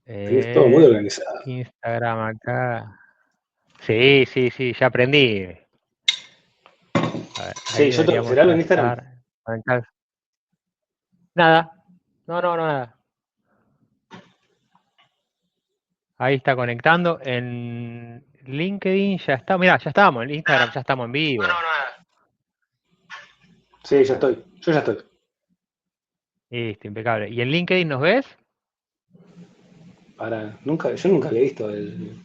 Es todo muy organizado. Instagram acá. Sí, ya aprendí. A ver, ahí Sí, yo tengo que deberíamos hacer algo ya en Instagram. estar. Nada. No, nada. Ahí está conectando. En LinkedIn ya está. Mirá, ya estamos. En Instagram ya estamos en vivo. Sí, ya estoy. Yo ya estoy. Listo, impecable. ¿Y en LinkedIn nos ves? Yo nunca había visto el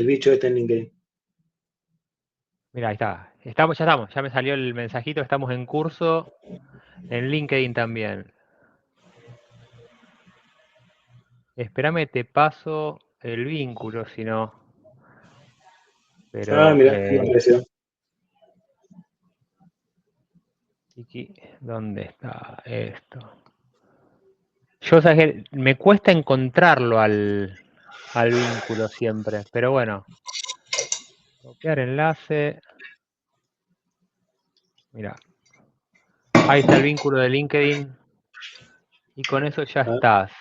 bicho este en LinkedIn. Mira, ahí está. Ya estamos. Ya me salió el mensajito. Estamos en curso en LinkedIn también. Espérame, te paso el vínculo, si no. Ah, Pero, mira, me apareció. ¿dónde está esto? Yo, sabes que me cuesta encontrarlo al vínculo siempre, pero bueno. Copiar enlace. Mira. Ahí está el vínculo de LinkedIn. Y con eso ya A ver, estás.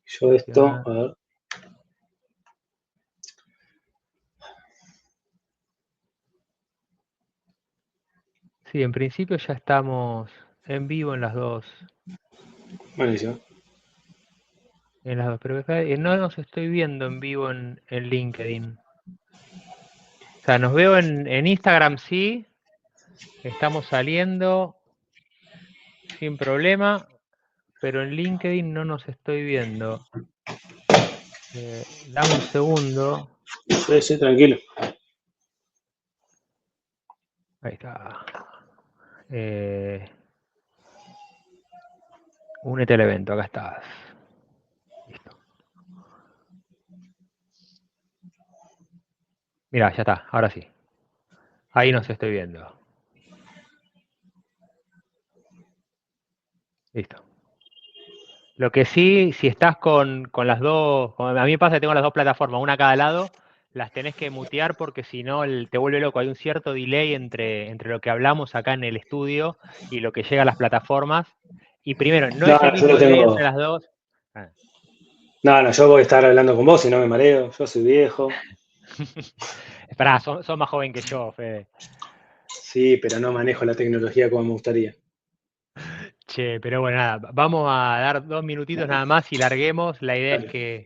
yo esto, a ver. Sí, en principio ya estamos en vivo en las dos. Buenísimo. Pero no nos estoy viendo en vivo en LinkedIn. O sea, nos veo en Instagram, sí. Estamos saliendo sin problema, pero en LinkedIn no nos estoy viendo. Dame un segundo. Sí, tranquilo. Ahí está. Únete al evento, acá estás. Listo. Mira, ya está, ahora sí. Ahí nos estoy viendo. Listo. Lo que sí, si estás con las dos, a mí me pasa que tengo las dos plataformas, una a cada lado, las tenés que mutear porque si no te vuelve loco. Hay un cierto delay entre lo que hablamos acá en el estudio y lo que llega a las plataformas. Y primero, no es el Yo lo mismo delay entre tengo. las dos. Ah. No, yo voy a estar hablando con vos y no me mareo. Yo soy viejo. Esperá, son más joven que yo, Fede. Sí, pero no manejo la tecnología como me gustaría. Che, pero bueno, nada, vamos a dar 2 minutitos nada más y larguemos. La idea es Dale.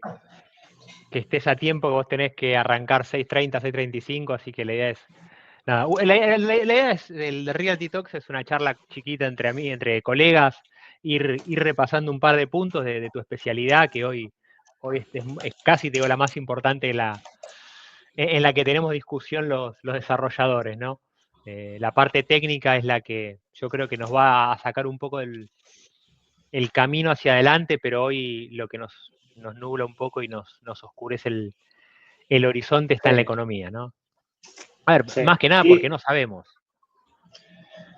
que estés a tiempo, que vos tenés que arrancar 6:30, 6:35, así que la idea es... Nada, la idea es, el Realty Talks es una charla chiquita entre colegas, ir repasando un par de puntos de tu especialidad, que hoy es casi, te digo, la más importante en la que tenemos discusión los desarrolladores, ¿no? La parte técnica es la que yo creo que nos va a sacar un poco el camino hacia adelante, pero hoy lo que nos nubla un poco y nos oscurece el horizonte está en la Sí, economía, ¿no? A ver, sí. más que nada porque Y no sabemos.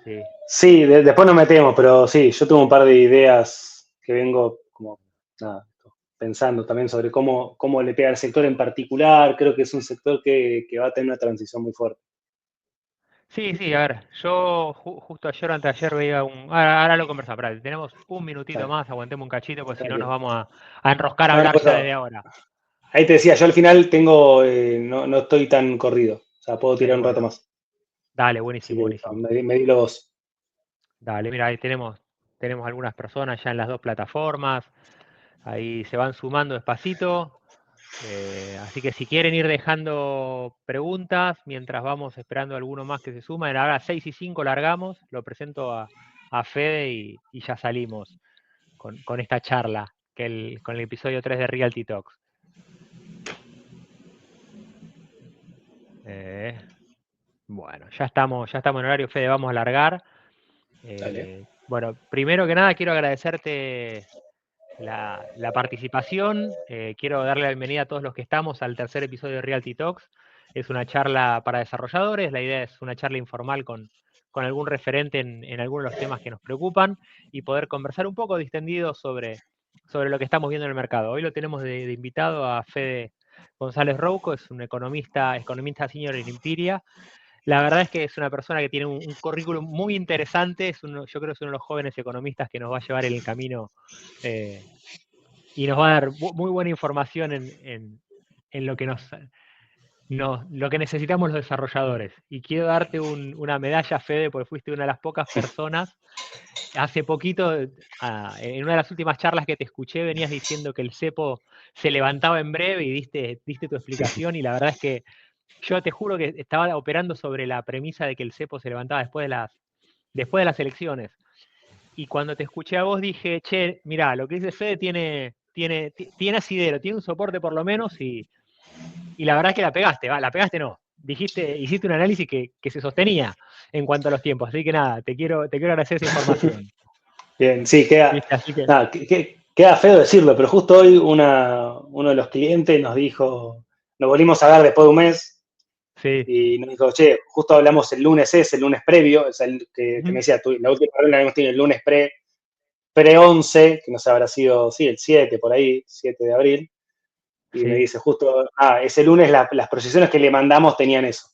Sí. sí, después nos metemos, pero sí, yo tengo un par de ideas que vengo como nada, pensando también sobre cómo le pega al sector en particular. Creo que es un sector que va a tener una transición muy fuerte. Sí, a ver, yo justo ayer o anteayer veía ahora lo conversamos, pará, tenemos un minutito Dale, más, aguantemos un cachito, porque si no nos tranquilo. vamos a enroscar a No, no, hablar pues, ya desde ahora. ahí te decía, yo al final tengo, no estoy tan corrido. O sea, puedo tirar un rato Bueno, más. dale, Así buenísimo, que buenísimo. me di los vos. Dale, mira, ahí tenemos algunas personas ya en las dos plataformas, ahí se van sumando despacito. Así que si quieren ir dejando preguntas mientras vamos esperando alguno más que se suma, ahora 6:05 largamos, lo presento a Fede y ya salimos con esta charla, con el episodio 3 de Realty Talks. Bueno, ya estamos en horario, Fede, vamos a largar. Dale. Bueno, primero que nada quiero agradecerte la participación. Quiero darle la bienvenida a todos los que estamos al tercer episodio de Realty Talks. Es una charla para desarrolladores. La idea es una charla informal con algún referente en algunos de los temas que nos preocupan y poder conversar un poco distendido sobre lo que estamos viendo en el mercado. Hoy lo tenemos de invitado a Fede González Rouco, es un economista senior en Impiria. La verdad es que es una persona que tiene un currículum muy interesante. Yo creo que es uno de los jóvenes economistas que nos va a llevar en el camino y nos va a dar muy buena información en lo que lo que necesitamos los desarrolladores. Y quiero darte una medalla, Fede, porque fuiste una de las pocas personas. Hace poquito, en una de las últimas charlas que te escuché, venías diciendo que el cepo se levantaba en breve y diste tu explicación, y la verdad es que yo te juro que estaba operando sobre la premisa de que el cepo se levantaba después de las elecciones. Y cuando te escuché a vos dije, che, mirá, lo que dice Fede tiene asidero, tiene un soporte por lo menos, y la verdad es que la pegaste no. Hiciste un análisis que se sostenía en cuanto a los tiempos. Así que nada, te quiero agradecer esa información. Bien, sí, queda, ¿Viste? Así que, nada, queda feo decirlo, pero justo hoy uno de los clientes nos dijo, nos volvimos a ver después de un mes, sí. y nos dijo, che, justo hablamos el lunes previo, o sea, que me decía, la última reunión la habíamos tenido el lunes pre-11, que no sé, habrá sido, sí, el 7, por ahí, 7 de abril, y Sí. me dice justo, ese lunes las proyecciones que le mandamos tenían eso.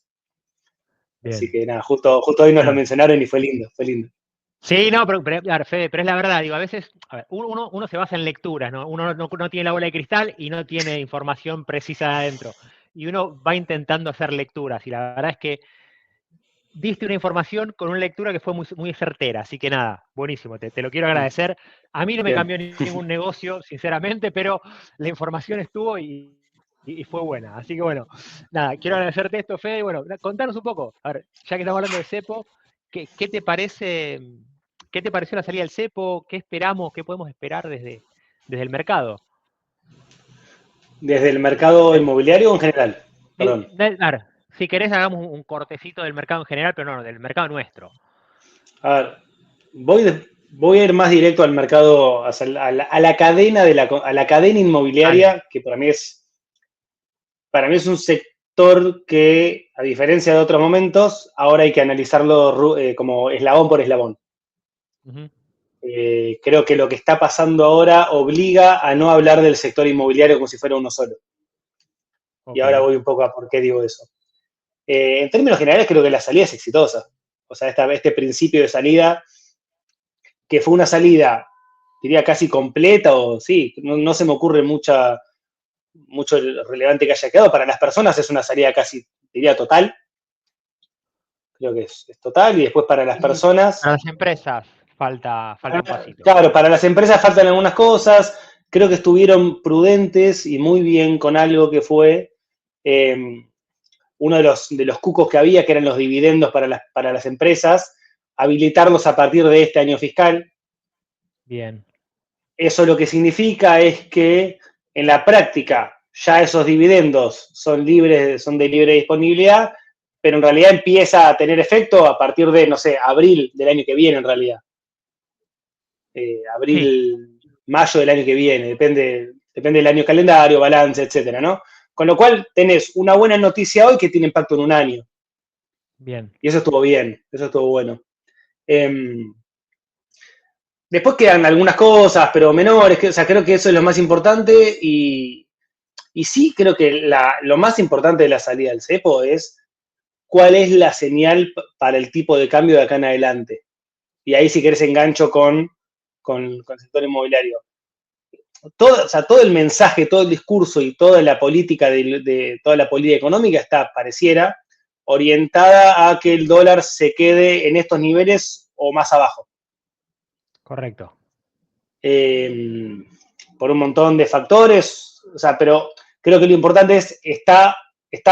Bien. Así que nada, justo hoy nos lo mencionaron y fue lindo, fue lindo. Sí, no, pero Fede, pero es la verdad, digo, a veces, a ver, uno se basa en lecturas, ¿no? Uno no tiene la bola de cristal y no tiene información precisa de adentro. Y uno va intentando hacer lecturas, y la verdad es que diste una información con una lectura que fue muy, muy certera. Así que nada, buenísimo, te lo quiero agradecer. A mí no me Bien. cambió ningún negocio, sinceramente, pero la información estuvo y fue buena. Así que bueno, nada, quiero agradecerte esto, Fede. Y bueno, contanos un poco, a ver, ya que estamos hablando de cepo, ¿qué te parece? ¿Qué te pareció la salida del cepo? ¿Qué esperamos? ¿Qué podemos esperar desde el mercado? ¿Desde el mercado inmobiliario o en general? Perdón. A ver, si querés hagamos un cortecito del mercado en general, pero no, del mercado nuestro. A ver, voy a ir más directo al mercado, a la cadena a la cadena inmobiliaria, que para mí es un sector que, a diferencia de otros momentos, ahora hay que analizarlo como eslabón por eslabón. Uh-huh. Creo que lo que está pasando ahora obliga a no hablar del sector inmobiliario como si fuera uno solo. Okay. Y ahora voy un poco a por qué digo eso. En términos generales, creo que la salida es exitosa. O sea, este principio de salida, que fue una salida, diría, casi completa, o sí, no se me ocurre mucho relevante que haya quedado. Para las personas es una salida casi, diría, total. Creo que es total. Y después para las personas... Para las empresas falta un pasito. Claro, para las empresas faltan algunas cosas. Creo que estuvieron prudentes y muy bien con algo que fue uno de los cucos que había, que eran los dividendos para las empresas, habilitarlos a partir de este año fiscal. Bien. Eso lo que significa es que en la práctica ya esos dividendos son de libre disponibilidad, pero en realidad empieza a tener efecto a partir de, no sé, abril del año que viene en realidad. Abril, sí. Mayo del año que viene, depende del año calendario, balance, etcétera, ¿no? Con lo cual tenés una buena noticia hoy que tiene impacto en un año. Bien. Y eso estuvo bien, eso estuvo bueno. Después quedan algunas cosas, pero menores, o sea, creo que eso es lo más importante y sí creo que lo más importante de la salida del cepo es cuál es la señal para el tipo de cambio de acá en adelante. Y ahí si querés engancho con el sector inmobiliario. Todo el mensaje, todo el discurso y toda la política toda la política económica pareciera orientada a que el dólar se quede en estos niveles o más abajo. Correcto. Por un montón de factores, o sea, pero creo que lo importante es, está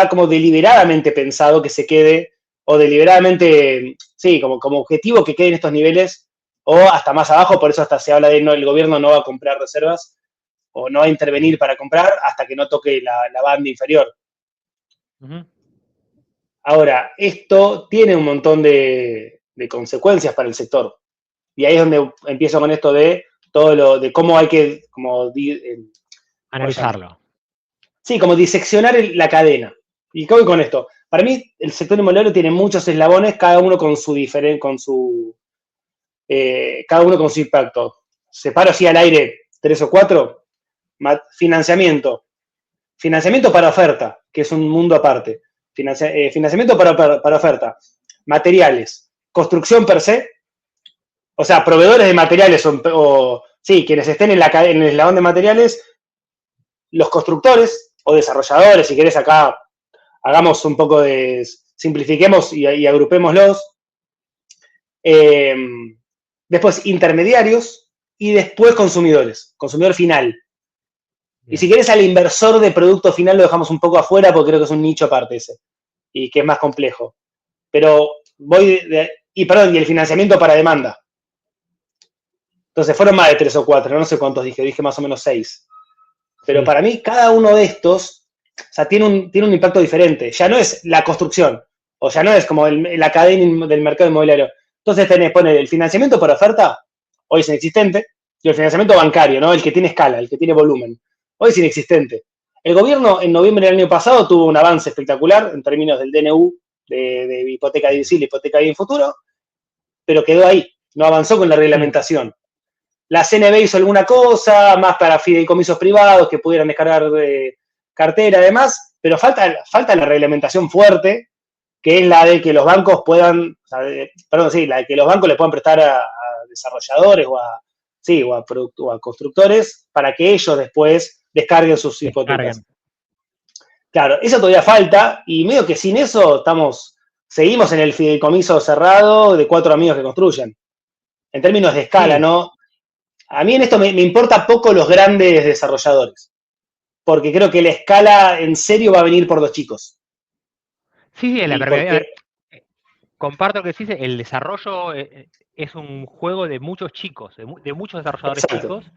como deliberadamente pensado que se quede, o deliberadamente, sí, como objetivo que quede en estos niveles o hasta más abajo, por eso hasta se habla de el gobierno no va a comprar reservas o no va a intervenir para comprar hasta que no toque la banda inferior. Uh-huh. Ahora, esto tiene un montón de consecuencias para el sector. Y ahí es donde empiezo con esto de de cómo hay que analizarlo. Sí, como diseccionar la cadena. ¿Y qué voy con esto? Para mí, el sector inmobiliario tiene muchos eslabones, cada uno con su impacto. Separo así al aire 3 o 4. Financiamiento. Financiamiento para oferta, que es un mundo aparte. Financiamiento para oferta. Materiales. Construcción per se. O sea, proveedores de materiales o sí, quienes estén en en el eslabón de materiales, los constructores o desarrolladores, si querés acá hagamos un poco de, simplifiquemos y agrupémoslos. Eh, Después intermediarios y después consumidores, consumidor final. Y si Bien. querés al inversor de producto final lo dejamos un poco afuera porque creo que es un nicho aparte ese y que es más complejo. Pero y el financiamiento para demanda. Entonces fueron más de 3 o 4, no sé cuántos dije más o menos 6. Pero Sí, para mí cada uno de estos, o sea, tiene un impacto diferente. Ya no es la construcción, o ya no es como la cadena del mercado inmobiliario. Entonces tenés, poner el financiamiento por oferta, hoy es inexistente, y el financiamiento bancario, ¿no? El que tiene escala, el que tiene volumen, hoy es inexistente. El gobierno en noviembre del año pasado tuvo un avance espectacular en términos del DNU, de hipoteca divisible, hipoteca bien futuro, pero quedó ahí, no avanzó con la sí, reglamentación. La CNB hizo alguna cosa, más para fideicomisos privados que pudieran descargar cartera, además, pero falta la reglamentación fuerte, que es la de que los bancos puedan, la de que los bancos le puedan prestar a desarrolladores o a constructores para que ellos después descarguen sus hipotecas. descargan. Claro, eso todavía falta y medio que sin eso seguimos en el fideicomiso cerrado de 4 amigos que construyen. En términos de escala, Sí, ¿no? A mí en esto me importa poco los grandes desarrolladores, porque creo que la escala en serio va a venir por los chicos. sí, sí, Y a ver, porque, comparto lo que decís, el desarrollo es un juego de muchos chicos, de muchos desarrolladores exacto, chicos,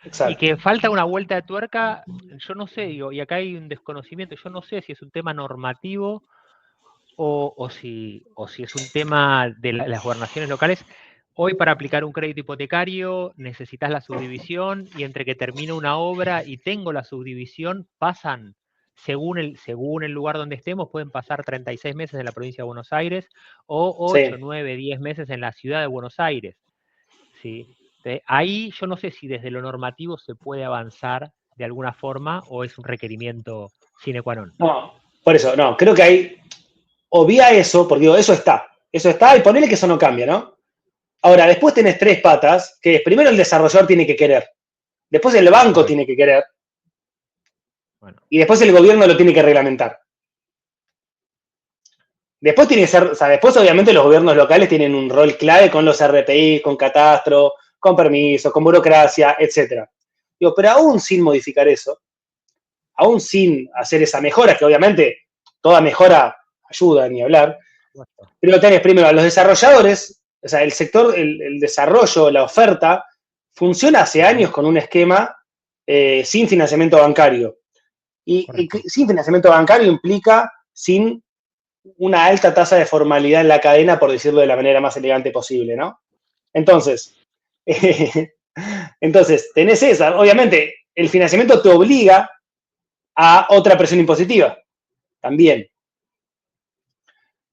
y exacto. que falta una vuelta de tuerca, yo no sé, digo, y acá hay un desconocimiento, yo no sé si es un tema normativo o si es un tema de las gobernaciones locales. Hoy para aplicar un crédito hipotecario necesitas la subdivisión y entre que termino una obra y tengo la subdivisión pasan, según el lugar donde estemos, pueden pasar 36 meses en la provincia de Buenos Aires o 8, Sí. 9, 10 meses en la ciudad de Buenos Aires. ¿Sí? Ahí yo no sé si desde lo normativo se puede avanzar de alguna forma o es un requerimiento sine qua non. No, por eso, no, creo que hay, obvia eso, porque digo, eso está, y ponele que eso no cambia, ¿no? Ahora, después tenés 3 patas, que es primero el desarrollador tiene que querer, después el banco Correcto. tiene que querer, Bueno, y después el gobierno lo tiene que reglamentar. Después tiene que ser, o sea, después obviamente los gobiernos locales tienen un rol clave con los RPI, con catastro, con permisos, con burocracia, etcétera. Digo, pero aún sin modificar eso, aún sin hacer esa mejora, que obviamente toda mejora ayuda, ni hablar, correcto. pero tenés primero a los desarrolladores, o sea, el sector, el desarrollo, la oferta, funciona hace años con un esquema sin financiamiento bancario. Y Correcto. sin financiamiento bancario implica sin una alta tasa de formalidad en la cadena, por decirlo de la manera más elegante posible, ¿no? Entonces, entonces tenés esa. Obviamente, el financiamiento te obliga a otra presión impositiva también.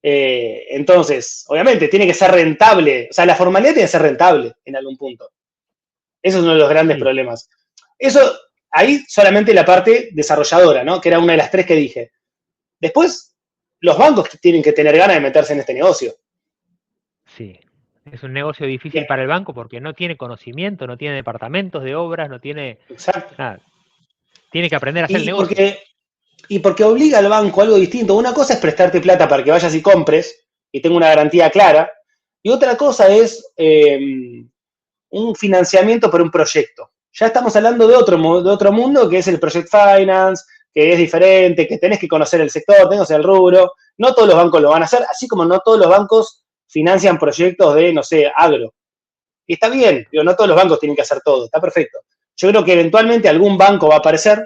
Entonces, obviamente, tiene que ser rentable. O sea, la formalidad tiene que ser rentable en algún punto. Eso es uno de los grandes Sí, problemas. Eso, ahí solamente la parte desarrolladora, ¿no? Que era una de las 3 que dije. Después, los bancos tienen que tener ganas de meterse en este negocio. sí. Es un negocio difícil Bien, para el banco porque no tiene conocimiento, no tiene departamentos de obras, no tiene exacto. nada. Tiene que aprender a hacer el Y negocio. porque, y porque obliga al banco a algo distinto. Una cosa es prestarte plata para que vayas y compres y tenga una garantía clara. Y otra cosa es un financiamiento por un proyecto. Ya estamos hablando de otro mundo que es el Project Finance, que es diferente, que tenés que conocer el sector, tenés que conocer el rubro. No todos los bancos lo van a hacer, así como no todos los bancos financian proyectos de, no sé, agro. Y está bien, digo, no todos los bancos tienen que hacer todo, está perfecto. Yo creo que eventualmente algún banco va a aparecer,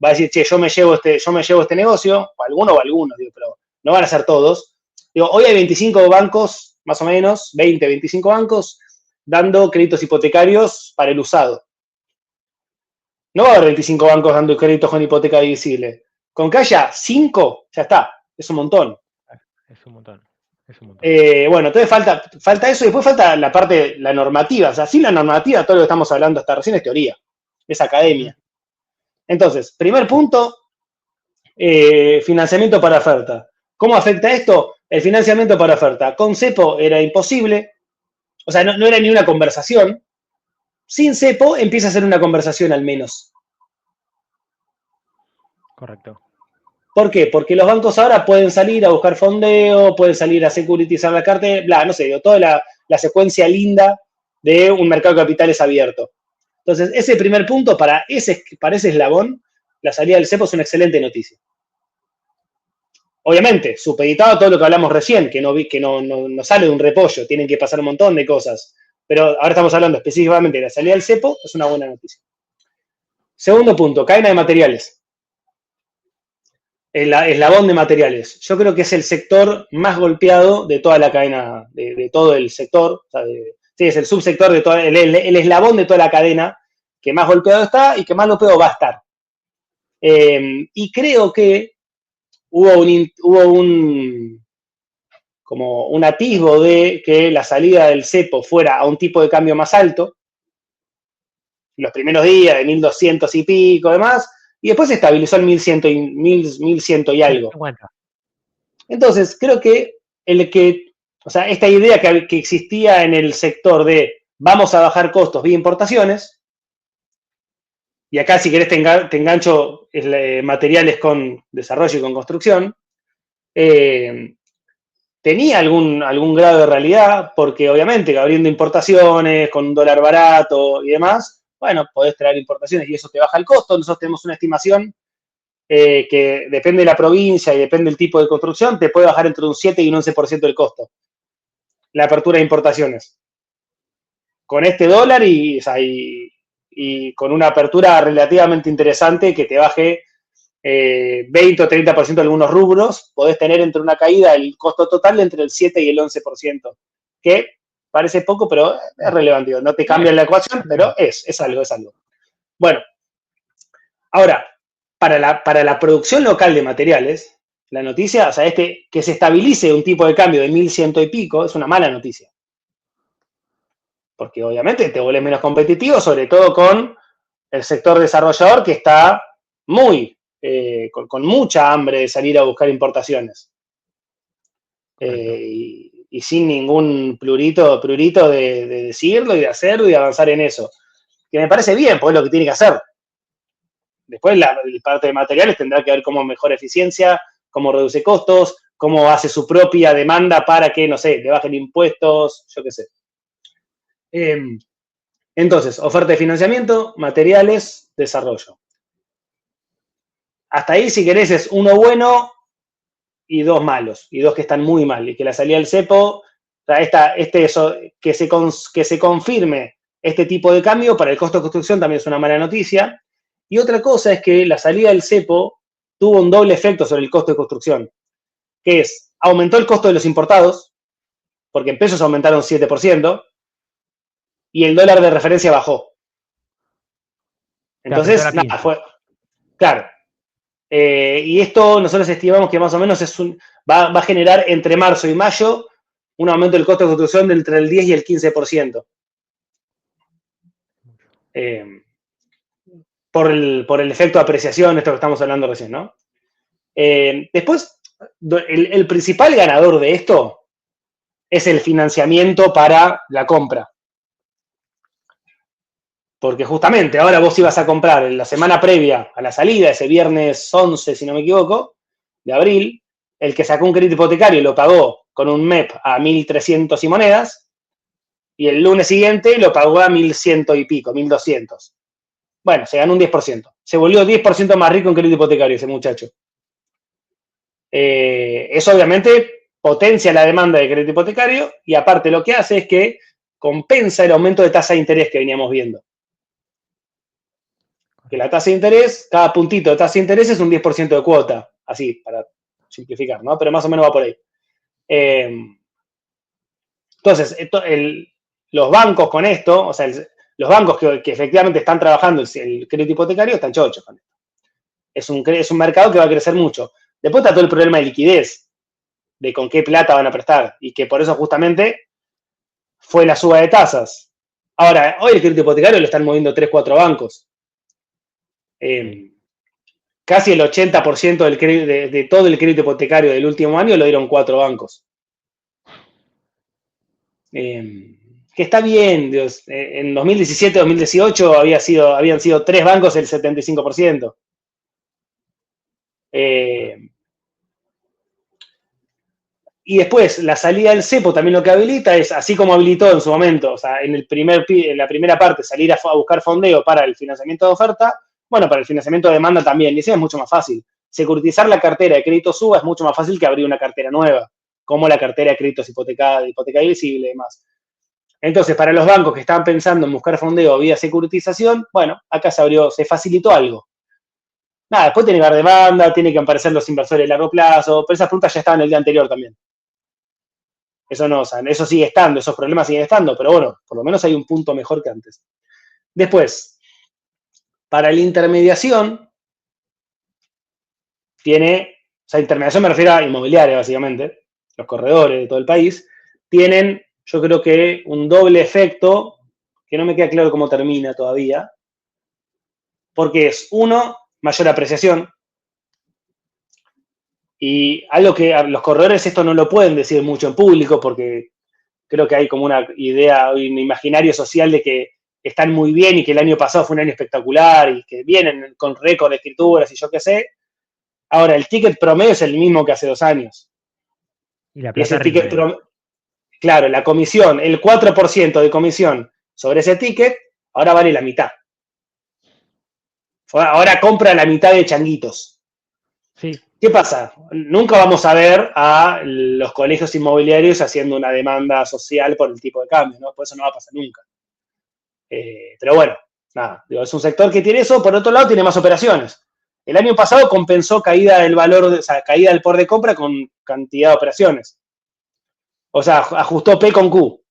va a decir, che, yo me llevo este negocio, o algunos, digo, pero no van a ser todos. Digo, hoy hay 25 bancos, más o menos, 20, 25 bancos, dando créditos hipotecarios para el usado. No va a haber 25 bancos dando créditos con hipoteca divisible. Con que haya 5, ya está, es un montón. Es un montón. Es un montón. Bueno, entonces falta eso y después falta la parte, la normativa. O sea, sin la normativa, todo lo que estamos hablando hasta recién es teoría, es Ujú. academia. Entonces, primer Sí, punto, financiamiento para oferta. ¿Cómo afecta esto? El financiamiento para oferta. Con CEPO era imposible, o sea, no era ni una conversación. sin cepo empieza a ser una conversación al menos. Correcto. ¿Por qué? Porque los bancos ahora pueden salir a buscar fondeo, pueden salir a securitizar la cartera, bla, no sé, toda la secuencia linda de un mercado de capitales abierto. Entonces, ese primer punto, para ese eslabón, la salida del cepo es una excelente noticia. Obviamente, supeditado a todo lo que hablamos recién, que no sale de un repollo, tienen que pasar un montón de cosas. Pero ahora estamos hablando específicamente de la salida del cepo, es una buena noticia. Segundo punto, cadena de materiales. El eslabón de materiales. Yo creo que es el sector más golpeado de toda la cadena, de todo el sector. O sea, sí, es el subsector de todo, el eslabón de toda la cadena que más golpeado está y que más golpeado va a estar. Y creo que hubo como un atisbo de que la salida del cepo fuera a un tipo de cambio más alto, los primeros días de 1200 y pico, demás, y después se estabilizó en 1100 y algo. Entonces, creo que o sea, esta idea que existía en el sector de vamos a bajar costos vía importaciones, y acá si querés te engancho materiales con desarrollo y con construcción, tenía algún grado de realidad, porque obviamente abriendo importaciones, con un dólar barato y demás, bueno, podés traer importaciones y eso te baja el costo. Nosotros tenemos una estimación que depende de la provincia y depende del tipo de construcción, te puede bajar entre un 7 y un 11% del costo. La apertura de importaciones. Con este dólar y con una apertura relativamente interesante que te baje 20 o 30% de algunos rubros, podés tener entre una caída del costo total entre el 7 y el 11%, que parece poco, pero es relevante. No te cambia la ecuación, pero es algo. Bueno, ahora, para la producción local de materiales, la noticia, o sea, que se estabilice un tipo de cambio de 1100 y pico, es una mala noticia. Porque obviamente te vuelves menos competitivo, sobre todo con el sector desarrollador que está con mucha hambre de salir a buscar importaciones. Y sin ningún prurito de decirlo y de hacerlo y de avanzar en eso. Que me parece bien, pues es lo que tiene que hacer. Después la parte de materiales tendrá que ver cómo mejora eficiencia, cómo reduce costos, cómo hace su propia demanda para que, no sé, le bajen impuestos, yo qué sé. Entonces, oferta de financiamiento, materiales, desarrollo. Hasta ahí, si querés, es uno bueno y dos malos, y dos que están muy mal, y que la salida del cepo, que se confirme este tipo de cambio para el costo de construcción también es una mala noticia. Y otra cosa es que la salida del cepo tuvo un doble efecto sobre el costo de construcción, que es, aumentó el costo de los importados, porque en pesos aumentaron 7%, y el dólar de referencia bajó. Entonces, nada, fue... Claro. Y esto nosotros estimamos que más o menos va a generar entre marzo y mayo un aumento del costo de construcción de entre el 10 y el 15%. Por el efecto de apreciación, esto que estamos hablando recién, ¿no? Después, el principal ganador de esto es el financiamiento para la compra. Porque justamente ahora vos ibas a comprar en la semana previa a la salida, ese viernes 11, si no me equivoco, de abril, el que sacó un crédito hipotecario y lo pagó con un MEP a 1.300 y monedas, y el lunes siguiente lo pagó a 1.100 y pico, 1.200. Bueno, se ganó un 10%. Se volvió 10% más rico en crédito hipotecario ese muchacho. Eso obviamente potencia la demanda de crédito hipotecario y aparte lo que hace es que compensa el aumento de tasa de interés que veníamos viendo. Que la tasa de interés, cada puntito de tasa de interés es un 10% de cuota, así, para simplificar, ¿no? Pero más o menos va por ahí. Entonces, los bancos con esto, o sea, los bancos que efectivamente están trabajando el crédito hipotecario están chochos con esto. Es un mercado que va a crecer mucho. Después está todo el problema de liquidez, de con qué plata van a prestar, y que por eso justamente fue la suba de tasas. Ahora, hoy el crédito hipotecario lo están moviendo 3, 4 bancos. Casi el 80% de todo el crédito hipotecario del último año lo dieron 4 bancos. que está bien, Dios. En 2017-2018 habían sido 3 bancos el 75%. Y después, la salida del cepo también lo que habilita es, así como habilitó en su momento, o sea, en la primera parte, salir a buscar fondeo para el financiamiento de oferta, bueno, para el financiamiento de demanda también, y eso es mucho más fácil. Securitizar la cartera de crédito suba es mucho más fácil que abrir una cartera nueva, como la cartera de créditos hipoteca visible y demás. Entonces, para los bancos que estaban pensando en buscar fondeo vía securitización, bueno, acá se facilitó algo. Nada, después tiene que haber demanda, tiene que aparecer los inversores a largo plazo, pero esas preguntas ya estaban el día anterior también. Eso no, o sea, eso sigue estando, esos problemas siguen estando, pero bueno, por lo menos hay un punto mejor que antes. Después, para la intermediación, o sea, intermediación me refiero a inmobiliaria, básicamente, los corredores de todo el país, tienen, yo creo que un doble efecto, que no me queda claro cómo termina todavía, porque es, uno, mayor apreciación, y algo que los corredores esto no lo pueden decir mucho en público, porque creo que hay como una idea, un imaginario social de que están muy bien y que el año pasado fue un año espectacular y que vienen con récord de escrituras y yo qué sé. Ahora, el ticket promedio es el mismo que hace 2 años. Y la Y ese plata ticket rinde. promedio, claro, la comisión, el 4% de comisión sobre ese ticket, ahora vale la mitad. Ahora compra la mitad de changuitos. Sí. ¿Qué pasa? Nunca vamos a ver a los colegios inmobiliarios haciendo una demanda social por el tipo de cambio, ¿no? Por eso no va a pasar nunca. Pero bueno, nada, digo, es un sector que tiene eso, por otro lado tiene más operaciones. El año pasado compensó caída del valor, o sea, caída del poder de compra con cantidad de operaciones. O sea, ajustó P con Q.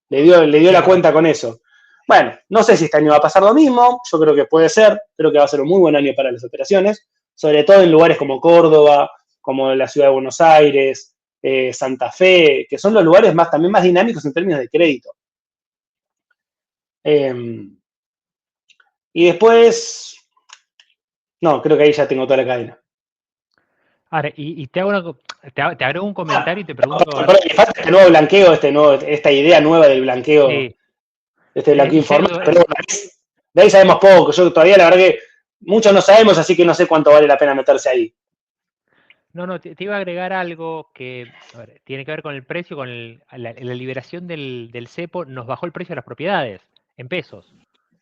Le dio la cuenta con eso. Bueno, no sé si este año va a pasar lo mismo, yo creo que puede ser, creo que va a ser un muy buen año para las operaciones, sobre todo en lugares como Córdoba, como la ciudad de Buenos Aires, Santa Fe, que son los lugares también más dinámicos en términos de crédito. Y después, no, creo que ahí ya tengo toda la cadena. Ahora, y te agrego un comentario y te pregunto. Perdón, me falta este nuevo blanqueo, esta idea nueva del blanqueo, Sí, este blanqueo es informal, cierto. pero de ahí sabemos poco. Yo todavía la verdad que muchos no sabemos, así que no sé cuánto vale la pena meterse ahí. No, te iba a agregar algo que tiene que ver con el precio, con la liberación del cepo, nos bajó el precio de las propiedades en pesos,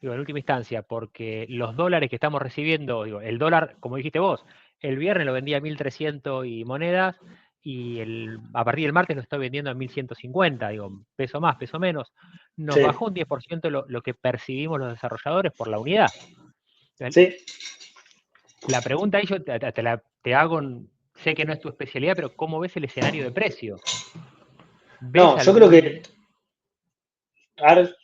digo, en última instancia, porque los dólares que estamos recibiendo, digo, el dólar, como dijiste vos, el viernes lo vendía a 1.300 y monedas, y a partir del martes lo estoy vendiendo a 1.150, digo, peso más, peso menos. Nos Sí. bajó un 10% lo que percibimos los desarrolladores por la unidad. Sí. La pregunta ahí yo te hago, sé que no es tu especialidad, pero ¿cómo ves el escenario de precio? ¿Ves No, yo creo que, a ver,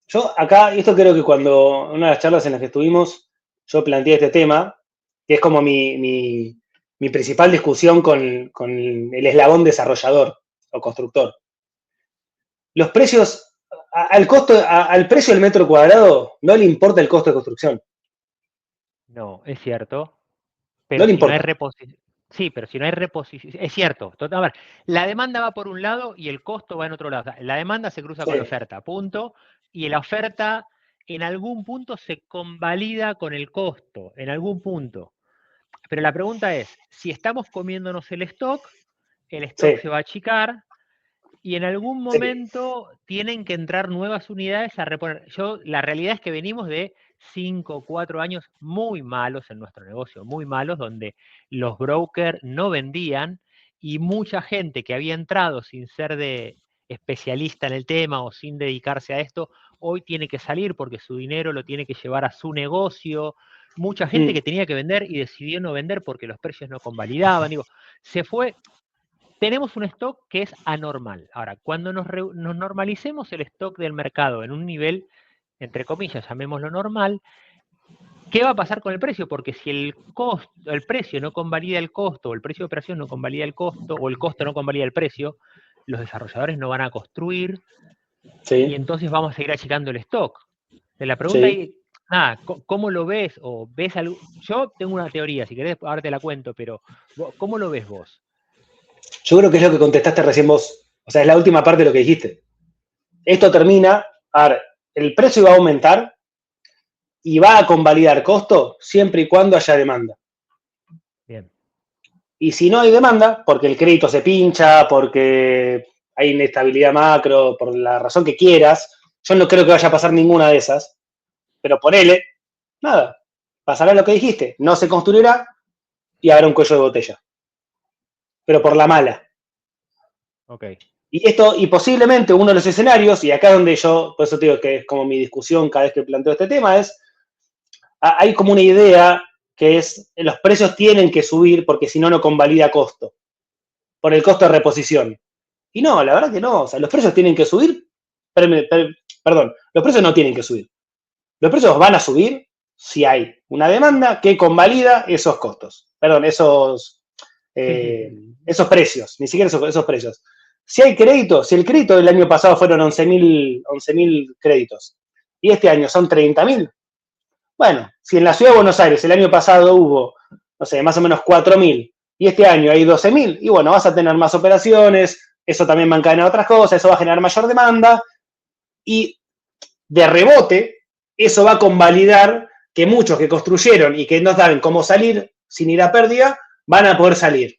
yo acá, esto creo que cuando, en una de las charlas en las que estuvimos, yo planteé este tema, que es como mi principal discusión con el eslabón desarrollador o constructor. Los precios, al precio del metro cuadrado no le importa el costo de construcción. No, es cierto, No pero le si no hay importa. reposición, sí, pero si no hay reposición, es cierto. A ver, la demanda va por un lado y el costo va en otro lado. O sea, la demanda se cruza Sí, con la oferta, punto, y la oferta en algún punto se convalida con el costo, en algún punto. Pero la pregunta es, si estamos comiéndonos el sí, stock se va a achicar, y en algún sí. momento tienen que entrar nuevas unidades a reponer. La realidad es que venimos de 5 o 4 años muy malos en nuestro negocio, muy malos, donde los brokers no vendían y mucha gente que había entrado sin ser de especialista en el tema o sin dedicarse a esto, hoy tiene que salir porque su dinero lo tiene que llevar a su negocio. Mucha gente que tenía que vender y decidió no vender porque los precios no convalidaban. Digo, se fue, tenemos un stock que es anormal. Ahora, cuando nos normalicemos el stock del mercado en un nivel, entre comillas, llamémoslo normal, ¿qué va a pasar con el precio? Porque si el precio no convalida el costo, o el precio de operación no convalida el costo, o el costo no convalida el precio, los desarrolladores no van a construir y Sí, entonces vamos a seguir achicando el stock. La pregunta sí. es, ¿cómo lo ves? O ves algo. Yo tengo una teoría, si querés, ahora te la cuento, pero ¿cómo lo ves vos? Yo creo que es lo que contestaste recién vos. O sea, es la última parte de lo que dijiste. Esto termina, A ver, el precio va a aumentar y va a convalidar costo siempre y cuando haya demanda. Bien. Y si no hay demanda, porque el crédito se pincha, porque hay inestabilidad macro, por la razón que quieras, yo no creo que vaya a pasar ninguna de esas, pero ponele, nada, pasará lo que dijiste, no se construirá y habrá un cuello de botella. Pero por la mala. Ok. Y posiblemente uno de los escenarios, y acá es donde yo, por eso te digo que es como mi discusión cada vez que planteo este tema, es, hay como una idea que es, los precios tienen que subir porque si no, no convalida costo, por el costo de reposición. Y no, la verdad que no, o sea, los precios tienen que subir, perdón, los precios no tienen que subir. Los precios van a subir si hay una demanda que convalida esos costos, perdón, esos precios, ni siquiera esos precios. Si hay crédito, si el crédito del año pasado fueron 11.000 créditos y este año son 30.000, bueno, si en la ciudad de Buenos Aires el año pasado hubo, no sé, más o menos 4.000 y este año hay 12.000, y bueno, vas a tener más operaciones, eso también va a encadenar otras cosas, eso va a generar mayor demanda y de rebote eso va a convalidar que muchos que construyeron y que no saben cómo salir sin ir a pérdida, van a poder salir.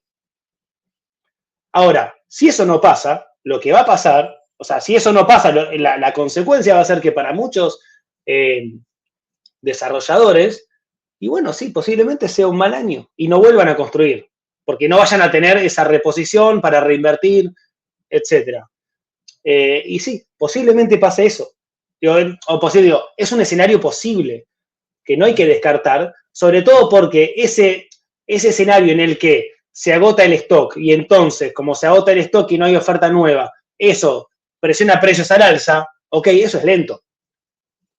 Ahora, si eso no pasa, lo que va a pasar, o sea, si eso no pasa, la consecuencia va a ser que para muchos desarrolladores, y bueno, sí, posiblemente sea un mal año y no vuelvan a construir, porque no vayan a tener esa reposición para reinvertir, etc. Y sí, posiblemente pase eso. Es un escenario posible que no hay que descartar, sobre todo porque ese escenario en el que se agota el stock y entonces, como se agota el stock y no hay oferta nueva, eso presiona precios al alza, ok, eso es lento.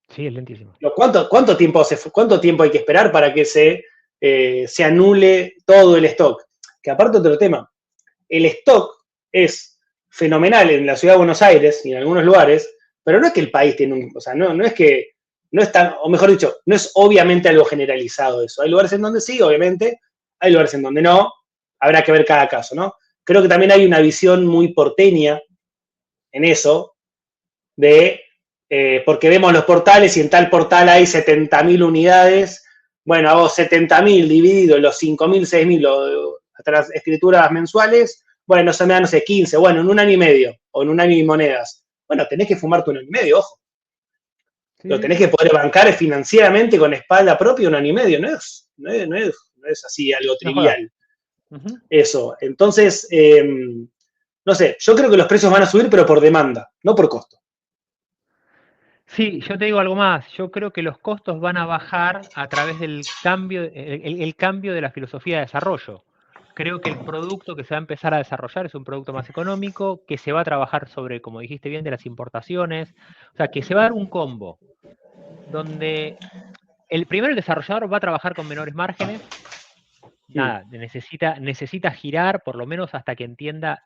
Sí, es lentísimo. ¿Cuánto tiempo hay que esperar para que se anule todo el stock? Que aparte otro tema, el stock es fenomenal en la ciudad de Buenos Aires y en algunos lugares, pero no es que el país tiene un, o sea, no es que, no es tan, o mejor dicho, no es obviamente algo generalizado eso. Hay lugares en donde sí, obviamente, hay lugares en donde no, habrá que ver cada caso, ¿no? Creo que también hay una visión muy porteña en eso, porque vemos los portales y en tal portal hay 70.000 unidades, bueno, hago 70.000 dividido en los 5.000, 6.000, hasta las escrituras mensuales, bueno, se me da, no sé, 15, bueno, en un año y medio, o en un año y monedas. Bueno, tenés que fumarte un año y medio, ojo. Sí, Lo sí, tenés sí. que poder bancar financieramente con espalda propia un año y medio, no es así algo No jodas. trivial. Ujú. Eso. Entonces, no sé, yo creo que los precios van a subir, pero por demanda, no por costo. Sí, yo te digo algo más. Yo creo que los costos van a bajar a través del cambio, el cambio de la filosofía de desarrollo. Creo que el producto que se va a empezar a desarrollar es un producto más económico, que se va a trabajar sobre, como dijiste bien, de las importaciones. O sea, que se va a dar un combo donde el desarrollador va a trabajar con menores márgenes. Nada, necesita girar por lo menos hasta que entienda.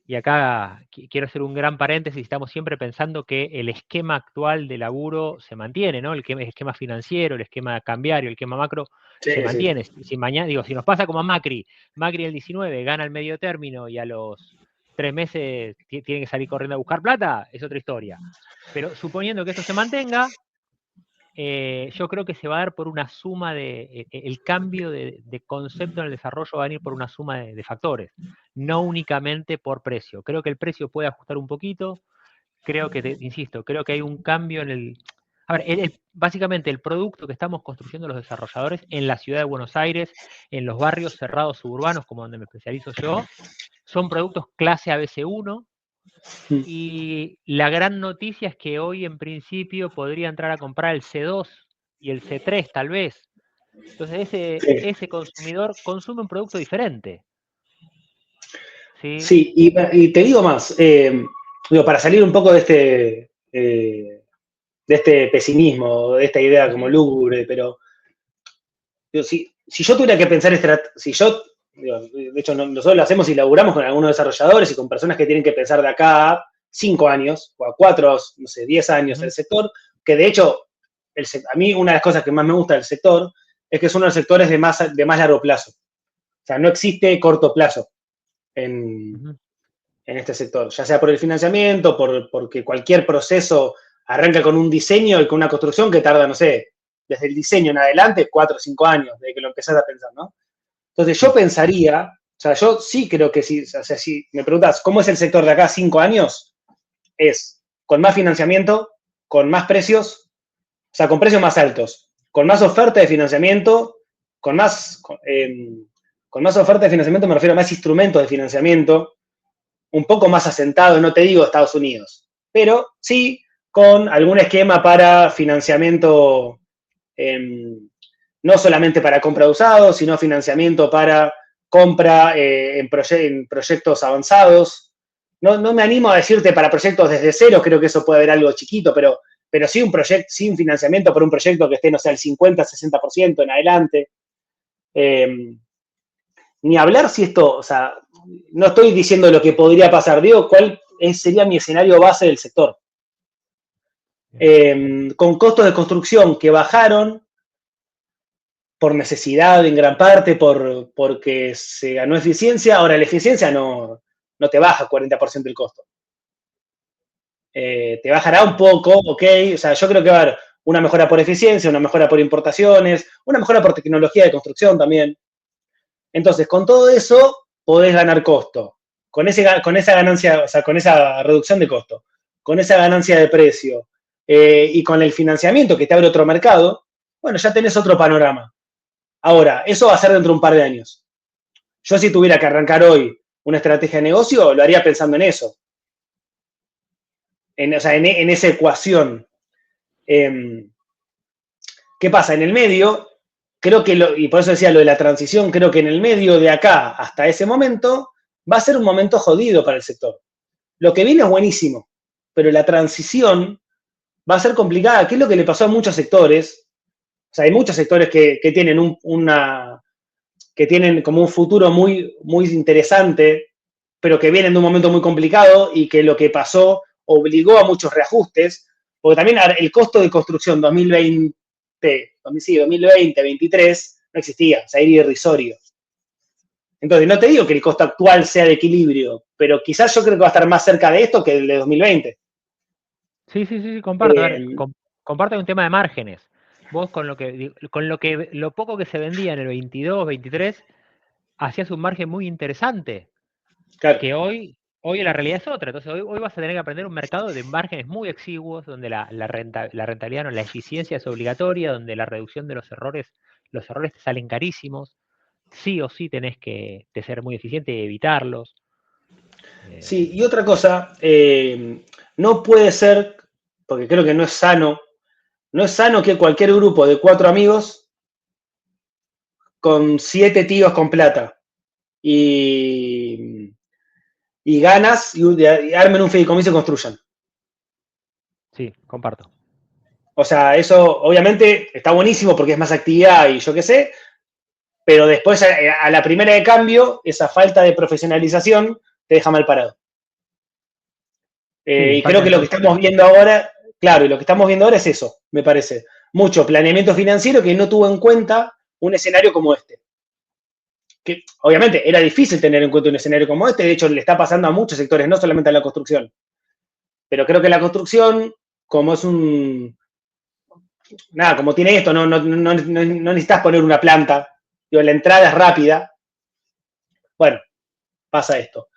Y acá quiero hacer un gran paréntesis, estamos siempre pensando que el esquema actual de laburo se mantiene, ¿no? El esquema financiero, el esquema cambiario, el esquema macro se Sí, sí. mantiene. Si mañana, digo, si nos pasa como a Macri el 19 gana el medio término y a los 3 meses tiene que salir corriendo a buscar plata, es otra historia. Pero suponiendo que esto se mantenga, yo creo que se va a dar por una suma el cambio de concepto en el desarrollo va a venir por una suma de factores, no únicamente por precio. Creo que el precio puede ajustar un poquito, creo que, insisto, creo que hay un cambio en el... A ver, básicamente el producto que estamos construyendo los desarrolladores en la ciudad de Buenos Aires, en los barrios cerrados suburbanos, como donde me especializo yo, son productos clase ABC1, y la gran noticia es que hoy en principio podría entrar a comprar el C2 y el C3 tal vez. Entonces Sí. ese consumidor consume un producto diferente. ¿Sí? Sí, y te digo más, para salir un poco de este pesimismo, de esta idea como lúgubre, pero digo, si yo tuviera que pensar, de hecho nosotros lo hacemos y laburamos con algunos desarrolladores y con personas que tienen que pensar de acá a 5 años o a 4, no sé, 10 años el sector, que de hecho a mí una de las cosas que más me gusta del sector es que es uno de los sectores de más largo plazo. O sea, no existe corto plazo en, en este sector, ya sea por el financiamiento, porque cualquier proceso arranca con un diseño y con una construcción que tarda, no sé, desde el diseño en adelante, 4 o 5 años, desde que lo empezás a pensar, ¿no? Entonces yo pensaría, o sea, yo sí creo que sí, o sea, si me preguntas, ¿cómo es el sector de acá 5 años? Es con más financiamiento, con más precios, o sea, con precios más altos, con más oferta de financiamiento, con más oferta de financiamiento me refiero a más instrumentos de financiamiento, un poco más asentado, no te digo Estados Unidos, pero sí con algún esquema para financiamiento, no solamente para compra de usados, sino financiamiento para compra en proyectos avanzados. No me animo a decirte para proyectos desde cero, creo que eso puede haber algo chiquito, pero sí sí un financiamiento por un proyecto que esté, no sé, al 50-60% en adelante. Ni hablar si esto, o sea, no estoy diciendo lo que podría pasar, digo cuál sería mi escenario base del sector. Con costos de construcción que bajaron por necesidad en gran parte, porque se ganó eficiencia. Ahora, la eficiencia no te baja 40% el costo. Te bajará un poco, ok, o sea, yo creo que va a haber una mejora por eficiencia, una mejora por importaciones, una mejora por tecnología de construcción también. Entonces, con todo eso, podés ganar costo. Con esa ganancia, o sea, con esa reducción de costo, con esa ganancia de precio y con el financiamiento que te abre otro mercado, bueno, ya tenés otro panorama. Ahora, eso va a ser dentro de un par de años. Yo si tuviera que arrancar hoy una estrategia de negocio, lo haría pensando en eso. O sea, en esa ecuación. ¿Qué pasa? En el medio, creo que, y por eso decía lo de la transición, creo que en el medio de acá hasta ese momento va a ser un momento jodido para el sector. Lo que viene es buenísimo, pero la transición va a ser complicada. ¿Qué es lo que le pasó a muchos sectores? O sea, hay muchos sectores que tienen que tienen como un futuro muy, muy interesante, pero que vienen de un momento muy complicado y que lo que pasó obligó a muchos reajustes, porque también el costo de construcción 2020, 2023 no existía, o sea, era irrisorio. Entonces, no te digo que el costo actual sea de equilibrio, pero quizás yo creo que va a estar más cerca de esto que el de 2020. Sí, comparto. A ver, comparto un tema de márgenes. Vos con lo poco que se vendía en el 22, 23, hacías un margen muy interesante, Claro. que hoy la realidad es otra. Entonces hoy vas a tener que aprender un mercado de márgenes muy exiguos, donde la rentabilidad, no, la eficiencia es obligatoria, donde la reducción de los errores te salen carísimos. Sí o sí tenés que ser muy eficiente y evitarlos. Sí, y otra cosa, no puede ser, porque creo que no es sano que cualquier grupo de 4 amigos con 7 tíos con plata y ganas y armen un fideicomiso y construyan. Sí, comparto. O sea, eso obviamente está buenísimo porque es más actividad y yo qué sé, pero después a la primera de cambio, esa falta de profesionalización te deja mal parado. Sí, Y creo que lo que estamos viendo ahora, claro, y lo que estamos viendo ahora es eso, me parece. Mucho planeamiento financiero que no tuvo en cuenta un escenario como este. Que obviamente era difícil tener en cuenta un escenario como este, de hecho le está pasando a muchos sectores, no solamente a la construcción. Pero creo que la construcción, como es como tiene esto, no necesitas poner una planta, digo, la entrada es rápida. Bueno, pasa esto.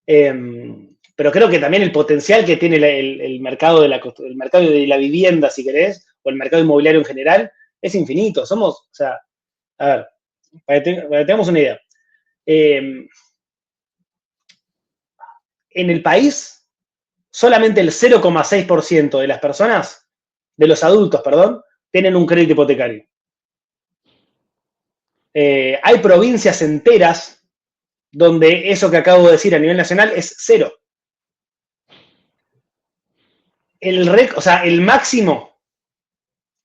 Pero creo que también el potencial que tiene el mercado el mercado de la vivienda, si querés, o el mercado inmobiliario en general, es infinito. Somos, o sea, a ver, para que tengamos una idea. En el país, solamente el 0,6% de las personas, de los adultos, perdón, tienen un crédito hipotecario. Hay provincias enteras donde eso que acabo de decir a nivel nacional es cero. O sea, el máximo,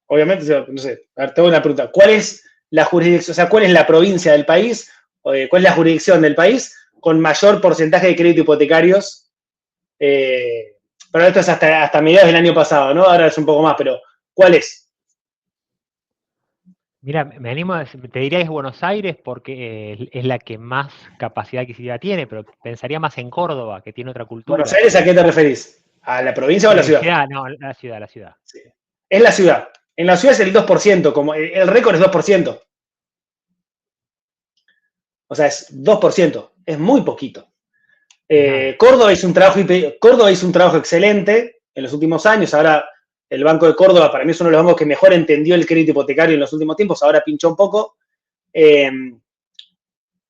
obviamente, no sé, a ver, te hago una pregunta. ¿Cuál es la jurisdicción, o sea, cuál es la provincia del país, cuál es la jurisdicción del país con mayor porcentaje de crédito hipotecarios? Pero esto es hasta mediados del año pasado, ¿no? Ahora es un poco más, pero ¿cuál es? Mira, me animo, te diría que es Buenos Aires porque es la que más capacidad adquisitiva tiene, pero pensaría más en Córdoba, que tiene otra ¿Buenos cultura. Aires a qué te referís? ¿A la provincia o a la ciudad? Ciudad, no, la ciudad, la ciudad. Sí. Es la ciudad. En la ciudad es el 2%, como el récord es 2%. O sea, es 2%. Es muy poquito. Es nada. Córdoba hizo un trabajo excelente en los últimos años. Ahora el Banco de Córdoba para mí es uno de los bancos que mejor entendió el crédito hipotecario en los últimos tiempos. Ahora pinchó un poco.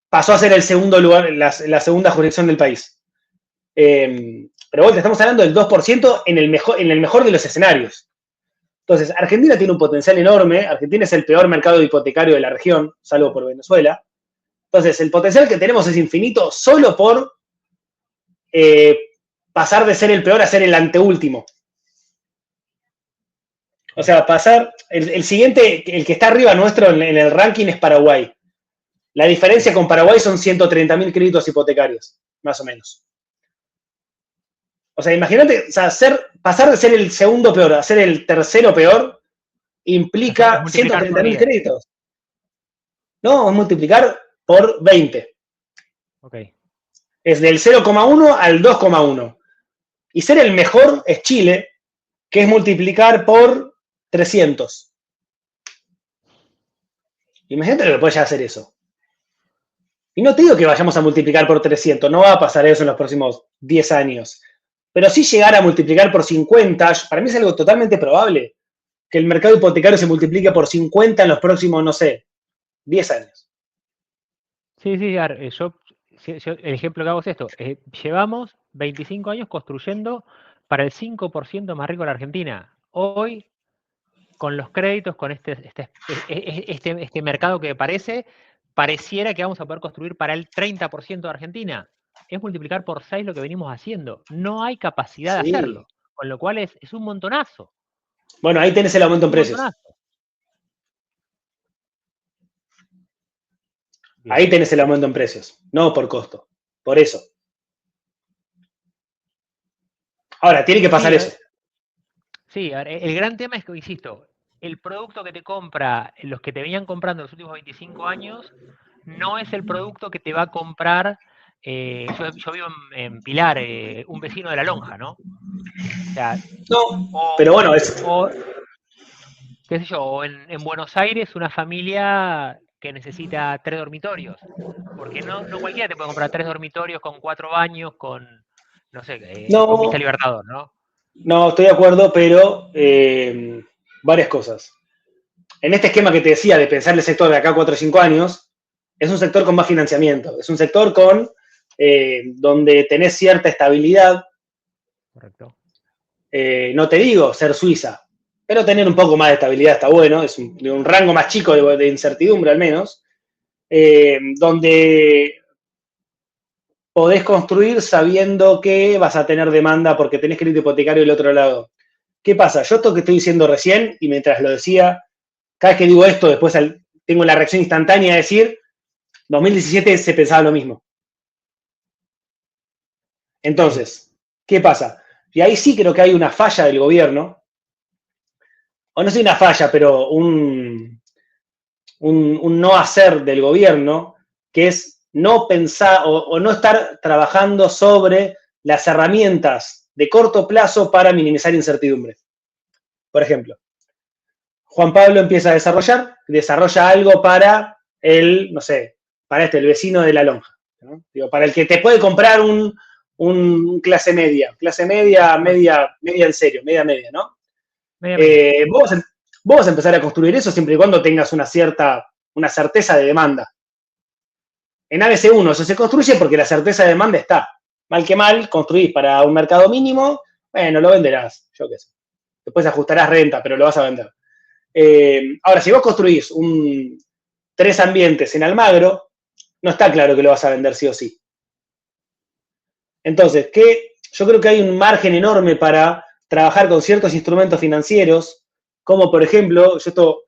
Pasó a ser el segundo lugar, la segunda jurisdicción del país. Pero bueno, estamos hablando del 2% en el mejor de los escenarios. Entonces, Argentina tiene un potencial enorme. Argentina es el peor mercado hipotecario de la región, salvo por Venezuela. Entonces, el potencial que tenemos es infinito solo por pasar de ser el peor a ser el anteúltimo. O sea, pasar, el siguiente, el que está arriba nuestro en el ranking es Paraguay. La diferencia con Paraguay son 130.000 créditos hipotecarios, más o menos. O sea, imagínate, o sea, pasar de ser el segundo peor a ser el tercero peor implica 130.000 créditos. No, es multiplicar por 20. Ok. Es del 0,1 al 2,1. Y ser el mejor es Chile, que es multiplicar por 300. Imagínate lo que puede llegar a hacer eso. Y no te digo que vayamos a multiplicar por 300, no va a pasar eso en los próximos 10 años. Pero sí llegar a multiplicar por 50, para mí es algo totalmente probable, que el mercado hipotecario se multiplique por 50 en los próximos, no sé, 10 años. Sí, el ejemplo que hago es esto. Llevamos 25 años construyendo para el 5% más rico de la Argentina. Hoy, con los créditos, con este mercado que pareciera que vamos a poder construir para el 30% de Argentina. Es multiplicar por 6 lo que venimos haciendo. No hay capacidad de hacerlo, con lo cual es un montonazo. Bueno, ahí tenés el aumento en precios. Bien. Ahí tenés el aumento en precios, no por costo, por eso. Ahora, tiene que pasar eso. Sí, el gran tema es que, insisto, el producto que te compra, los que te venían comprando en los últimos 25 años, no es el producto que te va a comprar, yo vivo en Pilar, un vecino de La Lonja, ¿no? O sea, no, pero bueno, es... qué sé yo, o en Buenos Aires una familia que necesita 3 dormitorios, porque no cualquiera te puede comprar 3 dormitorios con 4 baños, con, no sé, con Vista Libertador, ¿no? No, estoy de acuerdo, pero varias cosas. En este esquema que te decía de pensar el sector de acá a 4 o 5 años, es un sector con más financiamiento, es un sector con donde tenés cierta estabilidad. Correcto. No te digo ser Suiza, pero tener un poco más de estabilidad está bueno, es un rango más chico de incertidumbre al menos, donde podés construir sabiendo que vas a tener demanda porque tenés crédito hipotecario del otro lado. ¿Qué pasa? Yo esto que estoy diciendo recién, y mientras lo decía, cada vez que digo esto, después tengo la reacción instantánea de decir, 2017 se pensaba lo mismo. Entonces, ¿qué pasa? Y ahí sí creo que hay una falla del gobierno, o no sé una falla, pero un no hacer del gobierno, que es no pensar o no estar trabajando sobre las herramientas de corto plazo para minimizar incertidumbre. Por ejemplo, Juan Pablo empieza a desarrolla algo para el, no sé, para el vecino de La Lonja, ¿no? Digo, para el que te puede comprar un clase media, media en serio, media, ¿no? Vos vas a empezar a construir eso siempre y cuando tengas una certeza de demanda. En ABC1 eso se construye porque la certeza de demanda está. Mal que mal, construís para un mercado mínimo, bueno, lo venderás, yo qué sé. Después ajustarás renta, pero lo vas a vender. Ahora, si vos construís 3 ambientes en Almagro, no está claro que lo vas a vender sí o sí. Entonces, yo creo que hay un margen enorme para trabajar con ciertos instrumentos financieros, como por ejemplo, yo esto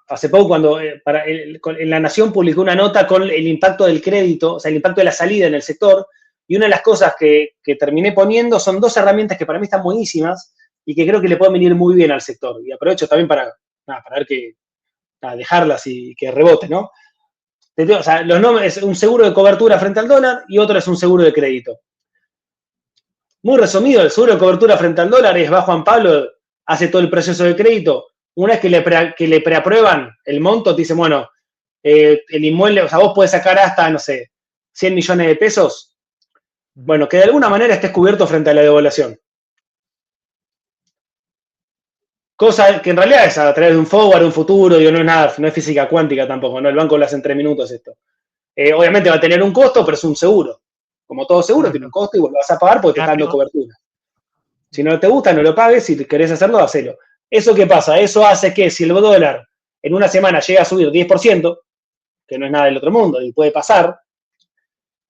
hace poco cuando en La Nación publicó una nota con el impacto del crédito, o sea, el impacto de la salida en el sector, y una de las cosas que terminé poniendo son 2 herramientas que para mí están buenísimas y que creo que le pueden venir muy bien al sector. Y aprovecho también para para ver que, dejarlas y que rebote, ¿no? O sea, los nombres es un seguro de cobertura frente al dólar y otro es un seguro de crédito. Muy resumido, el seguro de cobertura frente al dólar es, va Juan Pablo, hace todo el proceso de crédito. Una vez que le preaprueban el monto, te dicen, bueno, el inmueble, o sea, vos podés sacar hasta, no sé, 100 millones de pesos. Bueno, que de alguna manera estés cubierto frente a la devaluación. Cosa que en realidad es a través de un forward, un futuro, digo, no es nada, no es física cuántica tampoco, ¿no? El banco lo hace en 3 minutos esto. Obviamente va a tener un costo, pero es un seguro. Como todo seguro, tiene un costo y vos lo vas a pagar porque te está dando cobertura. Si no te gusta, no lo pagues. Si querés hacerlo, hacelo. ¿Eso qué pasa? Eso hace que si el dólar en una semana llega a subir 10%, que no es nada del otro mundo y puede pasar,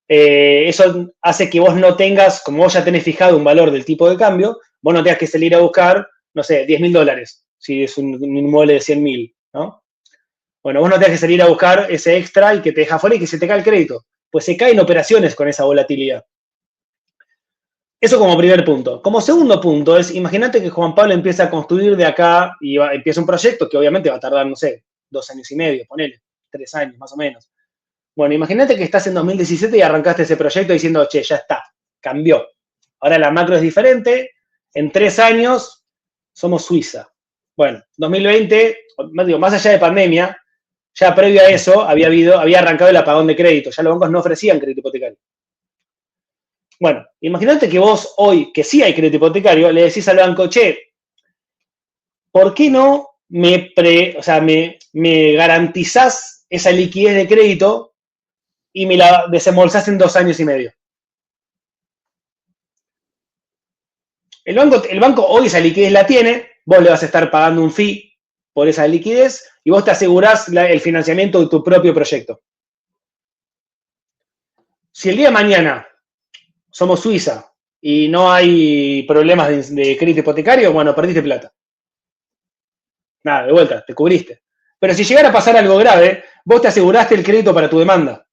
eso hace que vos no tengas, como vos ya tenés fijado un valor del tipo de cambio, vos no tengas que salir a buscar, no sé, $10.000, si es un inmueble de 100.000, ¿no? Bueno, vos no tenés que salir a buscar ese extra y que te deja fuera y que se te cae el crédito. Pues se caen operaciones con esa volatilidad. Eso como primer punto. Como segundo punto es, imagínate que Juan Pablo empieza a construir de acá y empieza un proyecto que obviamente va a tardar, no sé, 2 años y medio, ponele, 3 años más o menos. Bueno, imagínate que estás en 2017 y arrancaste ese proyecto diciendo, che, ya está, cambió. Ahora la macro es diferente, en 3 años somos Suiza. Bueno, 2020, digo, más allá de pandemia, ya previo a eso había arrancado el apagón de crédito, ya los bancos no ofrecían crédito hipotecario. Bueno, imagínate que vos hoy, que sí hay crédito hipotecario, le decís al banco, che, ¿por qué no me garantizás esa liquidez de crédito y me la desembolsás en 2 años y medio? El banco hoy esa liquidez la tiene, vos le vas a estar pagando un fee por esa liquidez y vos te asegurás el financiamiento de tu propio proyecto. Si el día de mañana somos Suiza y no hay problemas de crédito hipotecario, bueno, perdiste plata. Nada, de vuelta, te cubriste. Pero si llegara a pasar algo grave, vos te aseguraste el crédito para tu demanda.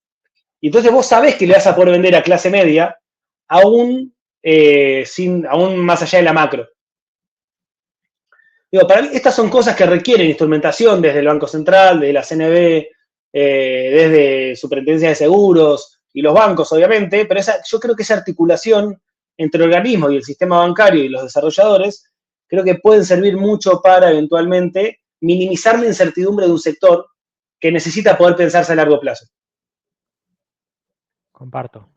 Y entonces vos sabés que le vas a poder vender a clase media aún más allá de la macro. Digo, para mí estas son cosas que requieren instrumentación desde el Banco Central, desde la CNB, desde Superintendencia de Seguros y los bancos, obviamente, pero yo creo que esa articulación entre el organismo y el sistema bancario y los desarrolladores, creo que pueden servir mucho para eventualmente minimizar la incertidumbre de un sector que necesita poder pensarse a largo plazo. Comparto.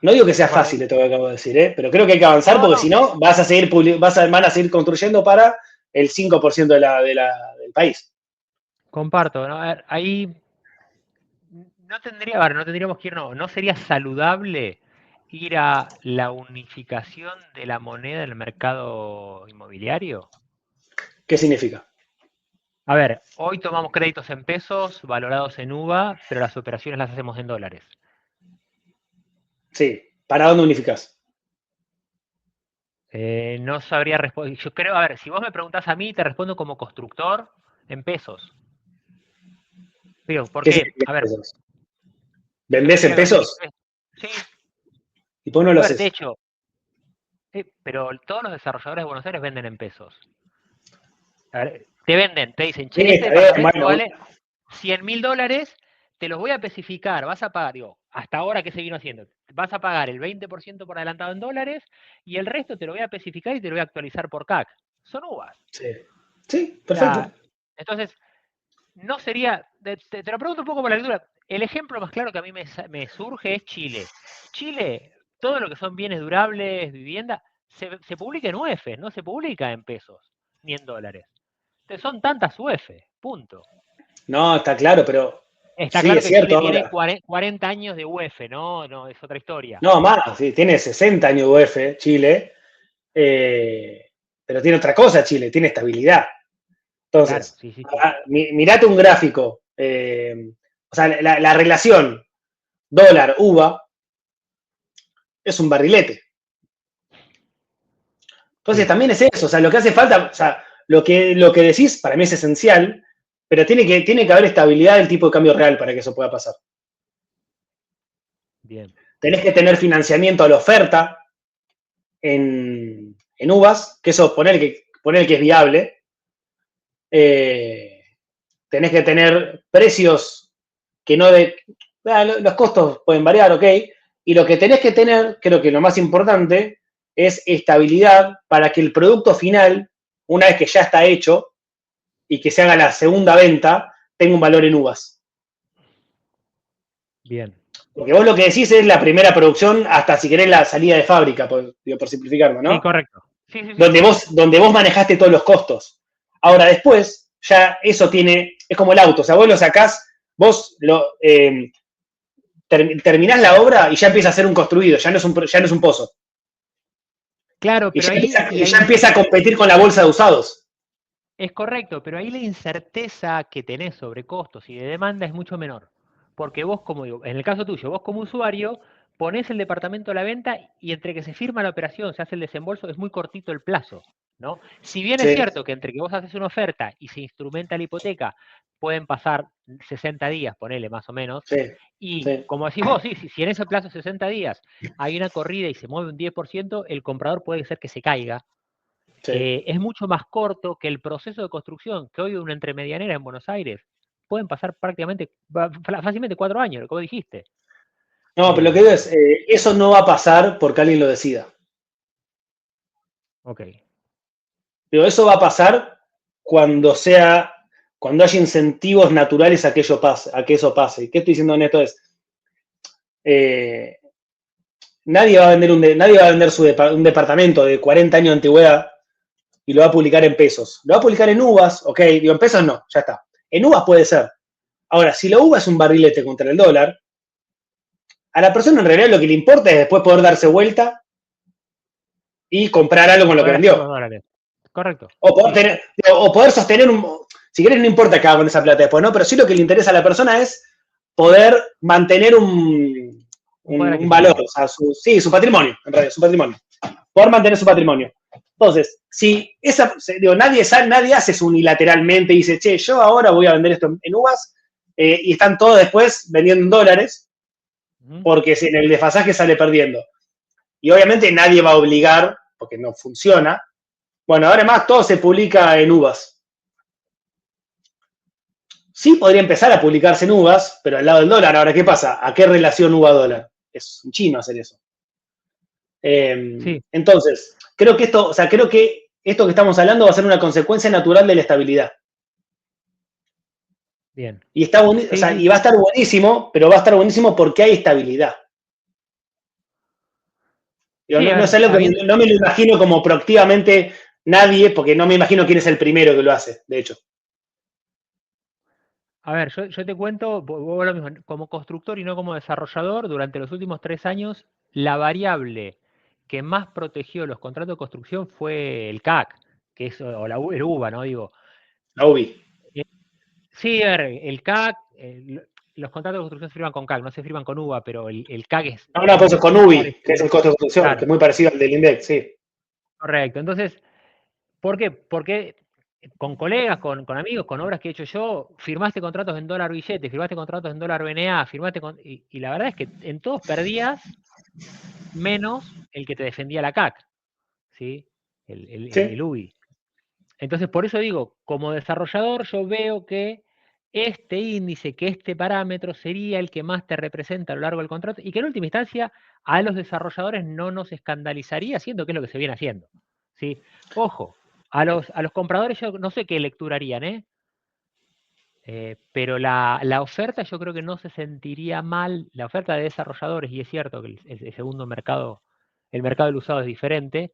No digo que sea fácil esto que acabo de decir, pero creo que hay que avanzar porque si no, van a seguir construyendo para el 5% del país. Comparto, ¿no? A ver, ahí no tendríamos que ir, no sería saludable ir a la unificación de la moneda del mercado inmobiliario. ¿Qué significa? A ver, hoy tomamos créditos en pesos, valorados en UVA, pero las operaciones las hacemos en dólares. Sí, ¿para dónde unificás? No sabría responder. Yo creo, a ver, si vos me preguntás a mí, te respondo como constructor en pesos. Digo, ¿por qué? A ver. ¿Vendés en pesos? Sí. ¿Y por qué no lo haces? De hecho, pero todos los desarrolladores de Buenos Aires venden en pesos. A ver, te dicen, che, este departamento vale $100.000, te los voy a especificar, vas a pagar, digo, hasta ahora que se vino haciendo, vas a pagar el 20% por adelantado en dólares y el resto te lo voy a especificar y te lo voy a actualizar por CAC. Son uvas. Sí, perfecto. Entonces, no sería, te lo pregunto un poco por la lectura, el ejemplo más claro que a mí me surge es Chile. Chile, todo lo que son bienes durables, vivienda, se publica en UF, no se publica en pesos ni en dólares. Entonces son tantas UF, punto. No, está claro, pero está claro que Chile tiene 40 años de UF, ¿no? No, es otra historia. No, más, sí, tiene 60 años de UF, Chile, pero tiene otra cosa Chile, tiene estabilidad. Entonces, claro, sí. mirate un gráfico, o sea, la relación dólar-UVA es un barrilete. Entonces, también es eso, o sea, lo que hace falta, o sea, lo que decís para mí es esencial, pero tiene que haber estabilidad del tipo de cambio real para que eso pueda pasar. Bien. Tenés que tener financiamiento a la oferta en UVAs, que eso poner que es viable. tenés que tener precios que no de... Los costos pueden variar, ok, y lo que tenés que tener, creo que lo más importante, es estabilidad para que el producto final, una vez que ya está hecho y que se haga la segunda venta, tenga un valor en uvas. Bien. Porque vos lo que decís es la primera producción hasta, si querés, la salida de fábrica, por simplificarlo, ¿no? Sí, correcto. Sí, Donde vos manejaste todos los costos. Ahora, después, ya eso es como el auto, o sea, vos lo sacás, vos terminás la obra y ya empieza a ser un construido, ya no es un pozo. Claro, Y pero ya empieza a competir con la bolsa de usados. Es correcto, pero ahí la incerteza que tenés sobre costos y de demanda es mucho menor. Porque vos, como digo, en el caso tuyo, vos como usuario ponés el departamento a la venta y entre que se firma la operación, se hace el desembolso, es muy cortito el plazo, ¿no? Si bien es Sí, cierto que entre que vos haces una oferta y se instrumenta la hipoteca, pueden pasar 60 días, ponele más o menos, sí, y sí, como decís vos, sí, si en ese plazo de 60 días hay una corrida y se mueve un 10%, el comprador puede ser que se caiga. sí. Es mucho más corto que el proceso de construcción, que hoy una entremedianera en Buenos Aires pueden pasar prácticamente, fácilmente 4 años, como dijiste. No, pero lo que digo es, eso no va a pasar porque alguien lo decida. Ok. Pero eso va a pasar cuando haya incentivos naturales a que eso pase. ¿Y qué estoy diciendo en esto? Eh, nadie va a vender un departamento de 40 años de antigüedad y lo va a publicar en pesos. Lo va a publicar en uvas, ok, digo, en pesos no, ya está. En uvas puede ser. Ahora, si la uva es un barrilete contra el dólar, a la persona en realidad lo que le importa es después poder darse vuelta y comprar algo con lo que Poder hacer vendió. los dólares. Correcto. O poder sostener si querés no importa qué haga con esa plata después, ¿no? Pero sí lo que le interesa a la persona es poder mantener un poder valor, adquisitivo. o sea, su patrimonio, en realidad, su patrimonio. Poder mantener su patrimonio. Entonces, si nadie hace unilateralmente y dice, che, yo ahora voy a vender esto en uvas, y están todos después vendiendo en dólares, porque en el desfasaje sale perdiendo. Y obviamente nadie va a obligar, porque no funciona. Bueno, ahora más todo se publica en uvas. Sí podría empezar a publicarse en uvas, pero al lado del dólar. Ahora, ¿qué pasa? ¿A qué relación uva-dólar? Es un chino hacer eso. Sí. Entonces, creo que esto que estamos hablando va a ser una consecuencia natural de la estabilidad. Bien. Y y va a estar buenísimo, pero va a estar buenísimo porque hay estabilidad. Digo, Sí, no es ver, algo que no me lo imagino como proactivamente nadie, porque no me imagino quién es el primero que lo hace, de hecho. A ver, yo te cuento, vos lo mismo, como constructor y no como desarrollador, durante los últimos 3 años, la variable que más protegió los contratos de construcción fue el CAC, que es, o el UVA, ¿no? Digo, La UBI. sí, a ver, el CAC, los contratos de construcción se firman con CAC, no se firman con UVA, pero el CAC No, pues es con muy UBI, que es parecido. el costo de construcción, que Claro, es muy parecido al del INDEX, sí. correcto. Entonces, ¿por qué? Porque con colegas, con amigos, con obras que he hecho yo, firmaste contratos en dólar billete, firmaste contratos en dólar BNA, y la verdad es que en todos perdías menos el que te defendía la CAC, ¿sí? El Sí. UBI. Entonces, por eso digo, como desarrollador, yo veo que este índice, que este parámetro sería el que más te representa a lo largo del contrato y que en última instancia a los desarrolladores no nos escandalizaría, siendo que es lo que se viene haciendo. ¿Sí? Ojo, a los compradores yo no sé qué lectura harían, pero la oferta yo creo que no se sentiría mal, la oferta de desarrolladores, y es cierto que el segundo mercado, el mercado del usado es diferente,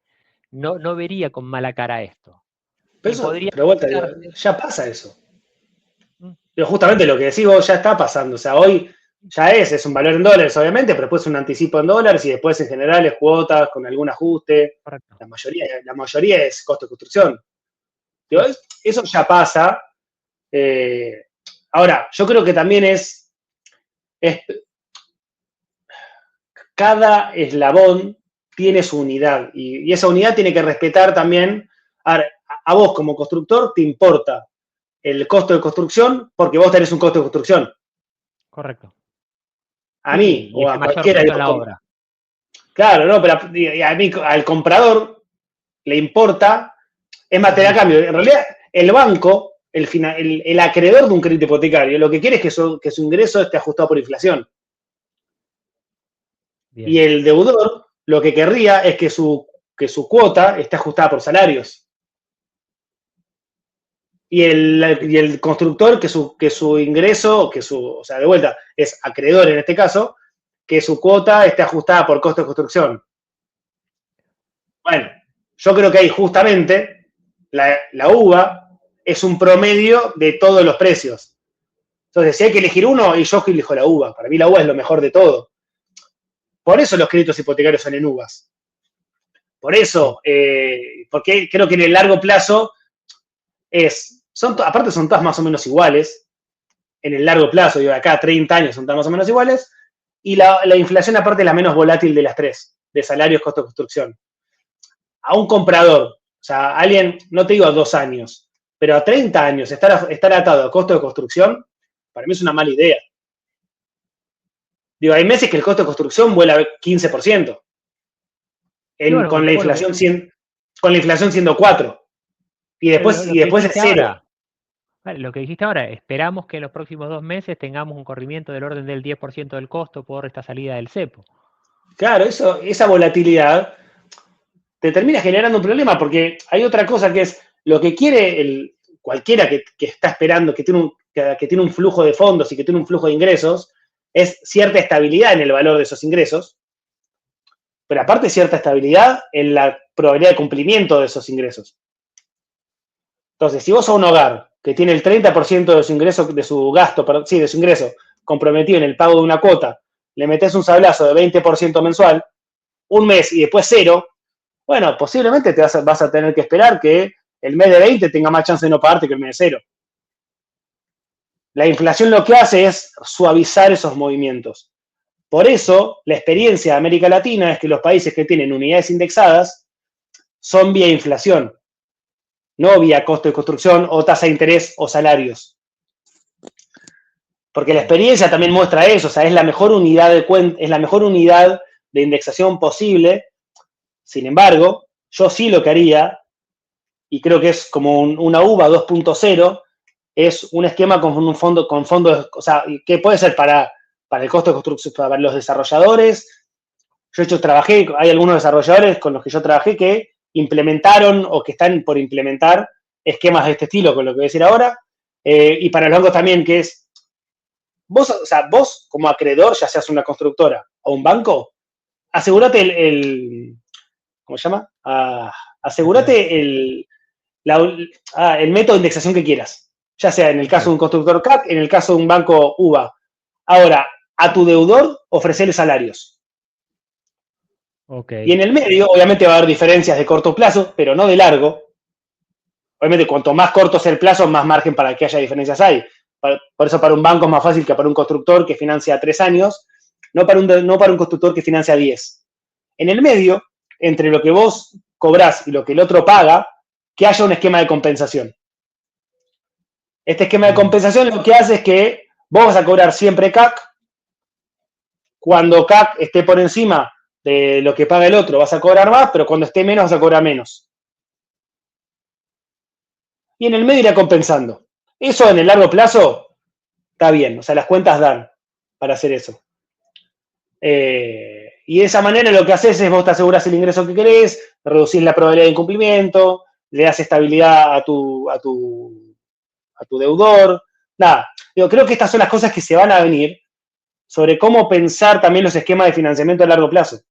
no vería con mala cara esto. Y podría Pero vuelta, digo, darse. ya pasa eso. Pero justamente lo que decís vos ya está pasando. O sea, hoy ya es un valor en dólares, obviamente, pero después un anticipo en dólares y después en general es cuotas con algún ajuste. Correcto. La mayoría es costo de construcción. Digo, Sí. eso ya pasa. Ahora, yo creo que también es cada eslabón tiene su unidad y esa unidad tiene que respetar también. A vos como constructor te importa el costo de construcción porque vos tenés un costo de construcción. Correcto. A mí Sí, y o es a el mayor cualquiera. peso en la obra. Claro, no, pero a mí, al comprador le importa, es material a cambio. En realidad, el acreedor de un crédito hipotecario lo que quiere es que su ingreso esté ajustado por inflación. Bien. Y el deudor lo que querría es que su cuota esté ajustada por salarios. Y el constructor que su ingreso, o sea, de vuelta, es acreedor en este caso, que su cuota esté ajustada por costo de construcción. Bueno, yo creo que ahí justamente la UVA es un promedio de todos los precios. Entonces, si hay que elegir uno, y yo elijo la UVA. Para mí la UVA es lo mejor de todo. Por eso los créditos hipotecarios son en uvas. Por eso, porque creo que en el largo plazo aparte son todas más o menos iguales. En el largo plazo, de acá a 30 años son todas más o menos iguales. Y la inflación aparte es la menos volátil de las tres, de salarios, costo de construcción. A un comprador, o sea, alguien, no te digo a 2 años, pero a 30 años estar atado a costo de construcción, para mí es una mala idea. Digo, hay meses que el costo de construcción vuela 15%. Con la inflación siendo 4%. Y después es 0. Lo que dijiste ahora, esperamos que en los próximos 2 meses tengamos un corrimiento del orden del 10% del costo por esta salida del cepo. Claro, esa volatilidad te termina generando un problema, porque hay otra cosa que es lo que quiere cualquiera que está esperando, que tiene un flujo de fondos y que tiene un flujo de ingresos, es cierta estabilidad en el valor de esos ingresos, pero aparte cierta estabilidad en la probabilidad de cumplimiento de esos ingresos. Entonces, si vos a un hogar que tiene el 30% de su ingreso, de su ingreso comprometido en el pago de una cuota, le metés un sablazo de 20% mensual, un mes y después 0, bueno, posiblemente vas a tener que esperar que el mes de 20 tenga más chance de no pagarte que el mes de 0. La inflación lo que hace es suavizar esos movimientos. Por eso, la experiencia de América Latina es que los países que tienen unidades indexadas son vía inflación, no vía costo de construcción o tasa de interés o salarios. Porque la experiencia también muestra eso, o sea, es la mejor unidad de indexación posible. Sin embargo, yo sí lo que haría, y creo que es como una UVA 2.0, es un esquema con fondos, o sea, que puede ser para el costo de construcción, para los desarrolladores. Hay algunos desarrolladores con los que yo trabajé que implementaron o que están por implementar esquemas de este estilo, con lo que voy a decir ahora, y para los bancos también, que es, vos como acreedor, ya seas una constructora o un banco, asegúrate ¿cómo se llama? Asegúrate el método de indexación que quieras, ya sea en el caso de un constructor CAC, en el caso de un banco UVA. Ahora, a tu deudor, ofrecerle salarios. Okay. Y en el medio, obviamente, va a haber diferencias de corto plazo, pero no de largo. Obviamente, cuanto más corto sea el plazo, más margen para que haya diferencias hay. Por eso, para un banco es más fácil que para un constructor que financia 3 años, no para un constructor que financia 10. En el medio, entre lo que vos cobrás y lo que el otro paga, que haya un esquema de compensación. Este esquema de compensación lo que hace es que vos vas a cobrar siempre CAC. Cuando CAC esté por encima de lo que paga el otro, vas a cobrar más, pero cuando esté menos, vas a cobrar menos. Y en el medio irá compensando. Eso en el largo plazo está bien, o sea, las cuentas dan para hacer eso. Y de esa manera lo que haces es vos te aseguras el ingreso que querés, reducís la probabilidad de incumplimiento, le das estabilidad a tu deudor. Nada, creo que estas son las cosas que se van a venir sobre cómo pensar también los esquemas de financiamiento a largo plazo.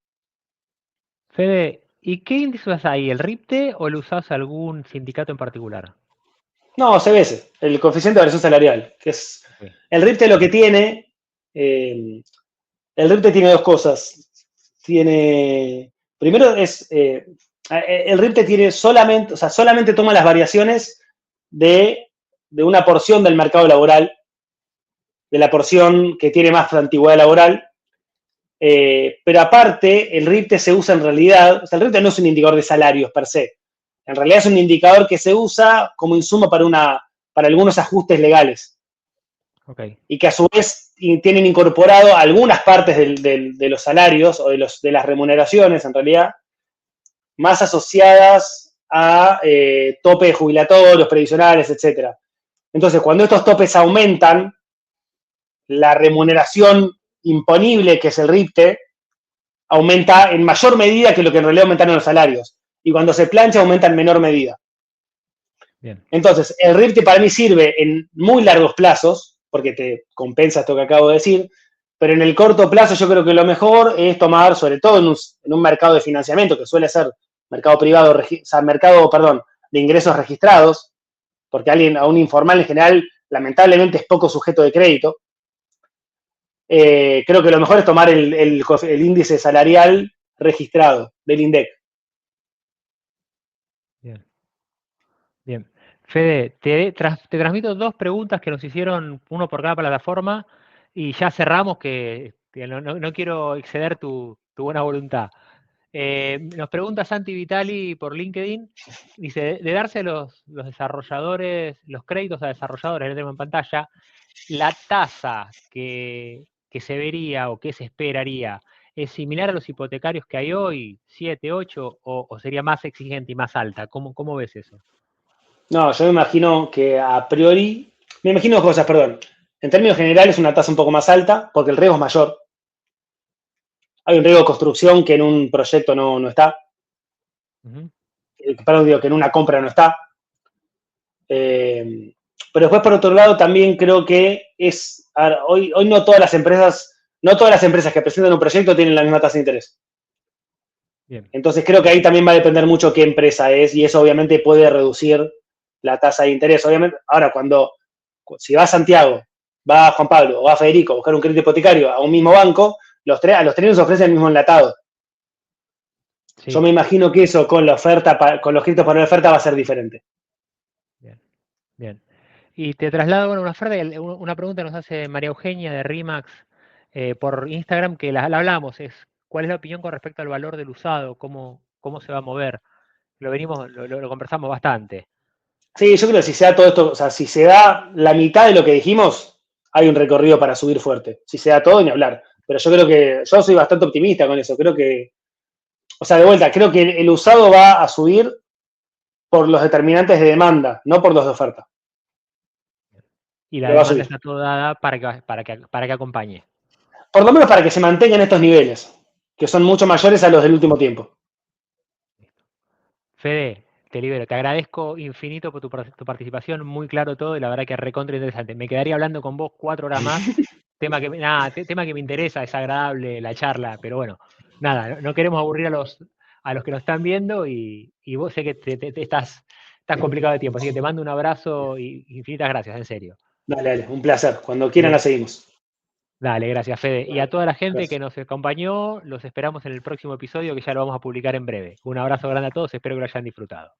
Fede, ¿y qué índice usas ahí? ¿El RIPTE o lo usás algún sindicato en particular? No, CBS, el coeficiente de variación salarial, que es el RIPTE lo que tiene. El RIPTE tiene 2 cosas. Primero es, el RIPTE tiene solamente toma las variaciones de una porción del mercado laboral, de la porción que tiene más antigüedad laboral. Pero aparte, el RIPTE se usa en realidad, o sea, el RIPTE no es un indicador de salarios per se. En realidad es un indicador que se usa como insumo para algunos ajustes legales. Okay. Y que a su vez tienen incorporado algunas partes de los salarios o de las remuneraciones, en realidad, más asociadas a tope de jubilatorios, previsionales, etc. Entonces, cuando estos topes aumentan, la remuneración imponible, que es el RIPTE, aumenta en mayor medida que lo que en realidad aumentaron los salarios. Y cuando se plancha, aumenta en menor medida. Bien. Entonces, el RIPTE para mí sirve en muy largos plazos, porque te compensa esto que acabo de decir, pero en el corto plazo yo creo que lo mejor es tomar, sobre todo en un mercado de financiamiento, que suele ser mercado privado, o sea, mercado, perdón, de ingresos registrados, porque a un informal en general, lamentablemente, es poco sujeto de crédito. Creo que lo mejor es tomar el índice salarial registrado del INDEC. Bien. Bien. Fede, te transmito 2 preguntas que nos hicieron, uno por cada plataforma, y ya cerramos, que no quiero exceder tu buena voluntad. Nos pregunta Santi Vitali por LinkedIn, dice, de darse los desarrolladores, los créditos a desarrolladores, le tenemos en pantalla, la tasa que se vería o que se esperaría, ¿es similar a los hipotecarios que hay hoy, 7, 8, o sería más exigente y más alta? ¿Cómo ves eso? No, yo me imagino que a priori, me imagino dos cosas, perdón. En términos generales, una tasa un poco más alta, porque el riesgo es mayor. Hay un riesgo de construcción que en un proyecto no está. Ujú. Perdón, digo que en una compra no está. Pero después, por otro lado, también creo que hoy no todas las empresas que presentan un proyecto tienen la misma tasa de interés. Bien. Entonces creo que ahí también va a depender mucho qué empresa es y eso obviamente puede reducir la tasa de interés. Obviamente, ahora si va Santiago, va Juan Pablo o va Federico a buscar un crédito hipotecario a un mismo banco, a los tres nos ofrecen el mismo enlatado. Sí. Yo me imagino que eso con la oferta, con los créditos para la oferta va a ser diferente. Bien. Bien. Y te traslado una oferta, una pregunta que nos hace María Eugenia de RIMAX por Instagram, que la hablamos, es ¿cuál es la opinión con respecto al valor del usado? ¿Cómo se va a mover? Lo conversamos bastante. Sí, yo creo que si se da todo esto, o sea, si se da la mitad de lo que dijimos, hay un recorrido para subir fuerte. Si se da todo, ni hablar. Pero yo creo que, yo soy bastante optimista con eso. Creo que, o sea, de vuelta, creo que el usado va a subir por los determinantes de demanda, no por los de oferta. Y la Pero va a demanda subir. está toda dada para que acompañe. Por lo menos para que se mantengan estos niveles, que son mucho mayores a los del último tiempo. Fede, te libero. Te agradezco infinito por tu participación, muy claro todo y la verdad que recontra interesante. Me quedaría hablando con vos 4 horas más. Tema que me interesa, es agradable la charla, pero bueno, nada, no queremos aburrir a los que nos están viendo y vos sé que estás complicado de tiempo, así que te mando un abrazo y infinitas gracias, en serio. Dale, un placer. Cuando quieran la Bueno, seguimos. dale, gracias, Fede. Y a toda la gente que Gracias. nos acompañó, los esperamos en el próximo episodio que ya lo vamos a publicar en breve. Un abrazo grande a todos, espero que lo hayan disfrutado.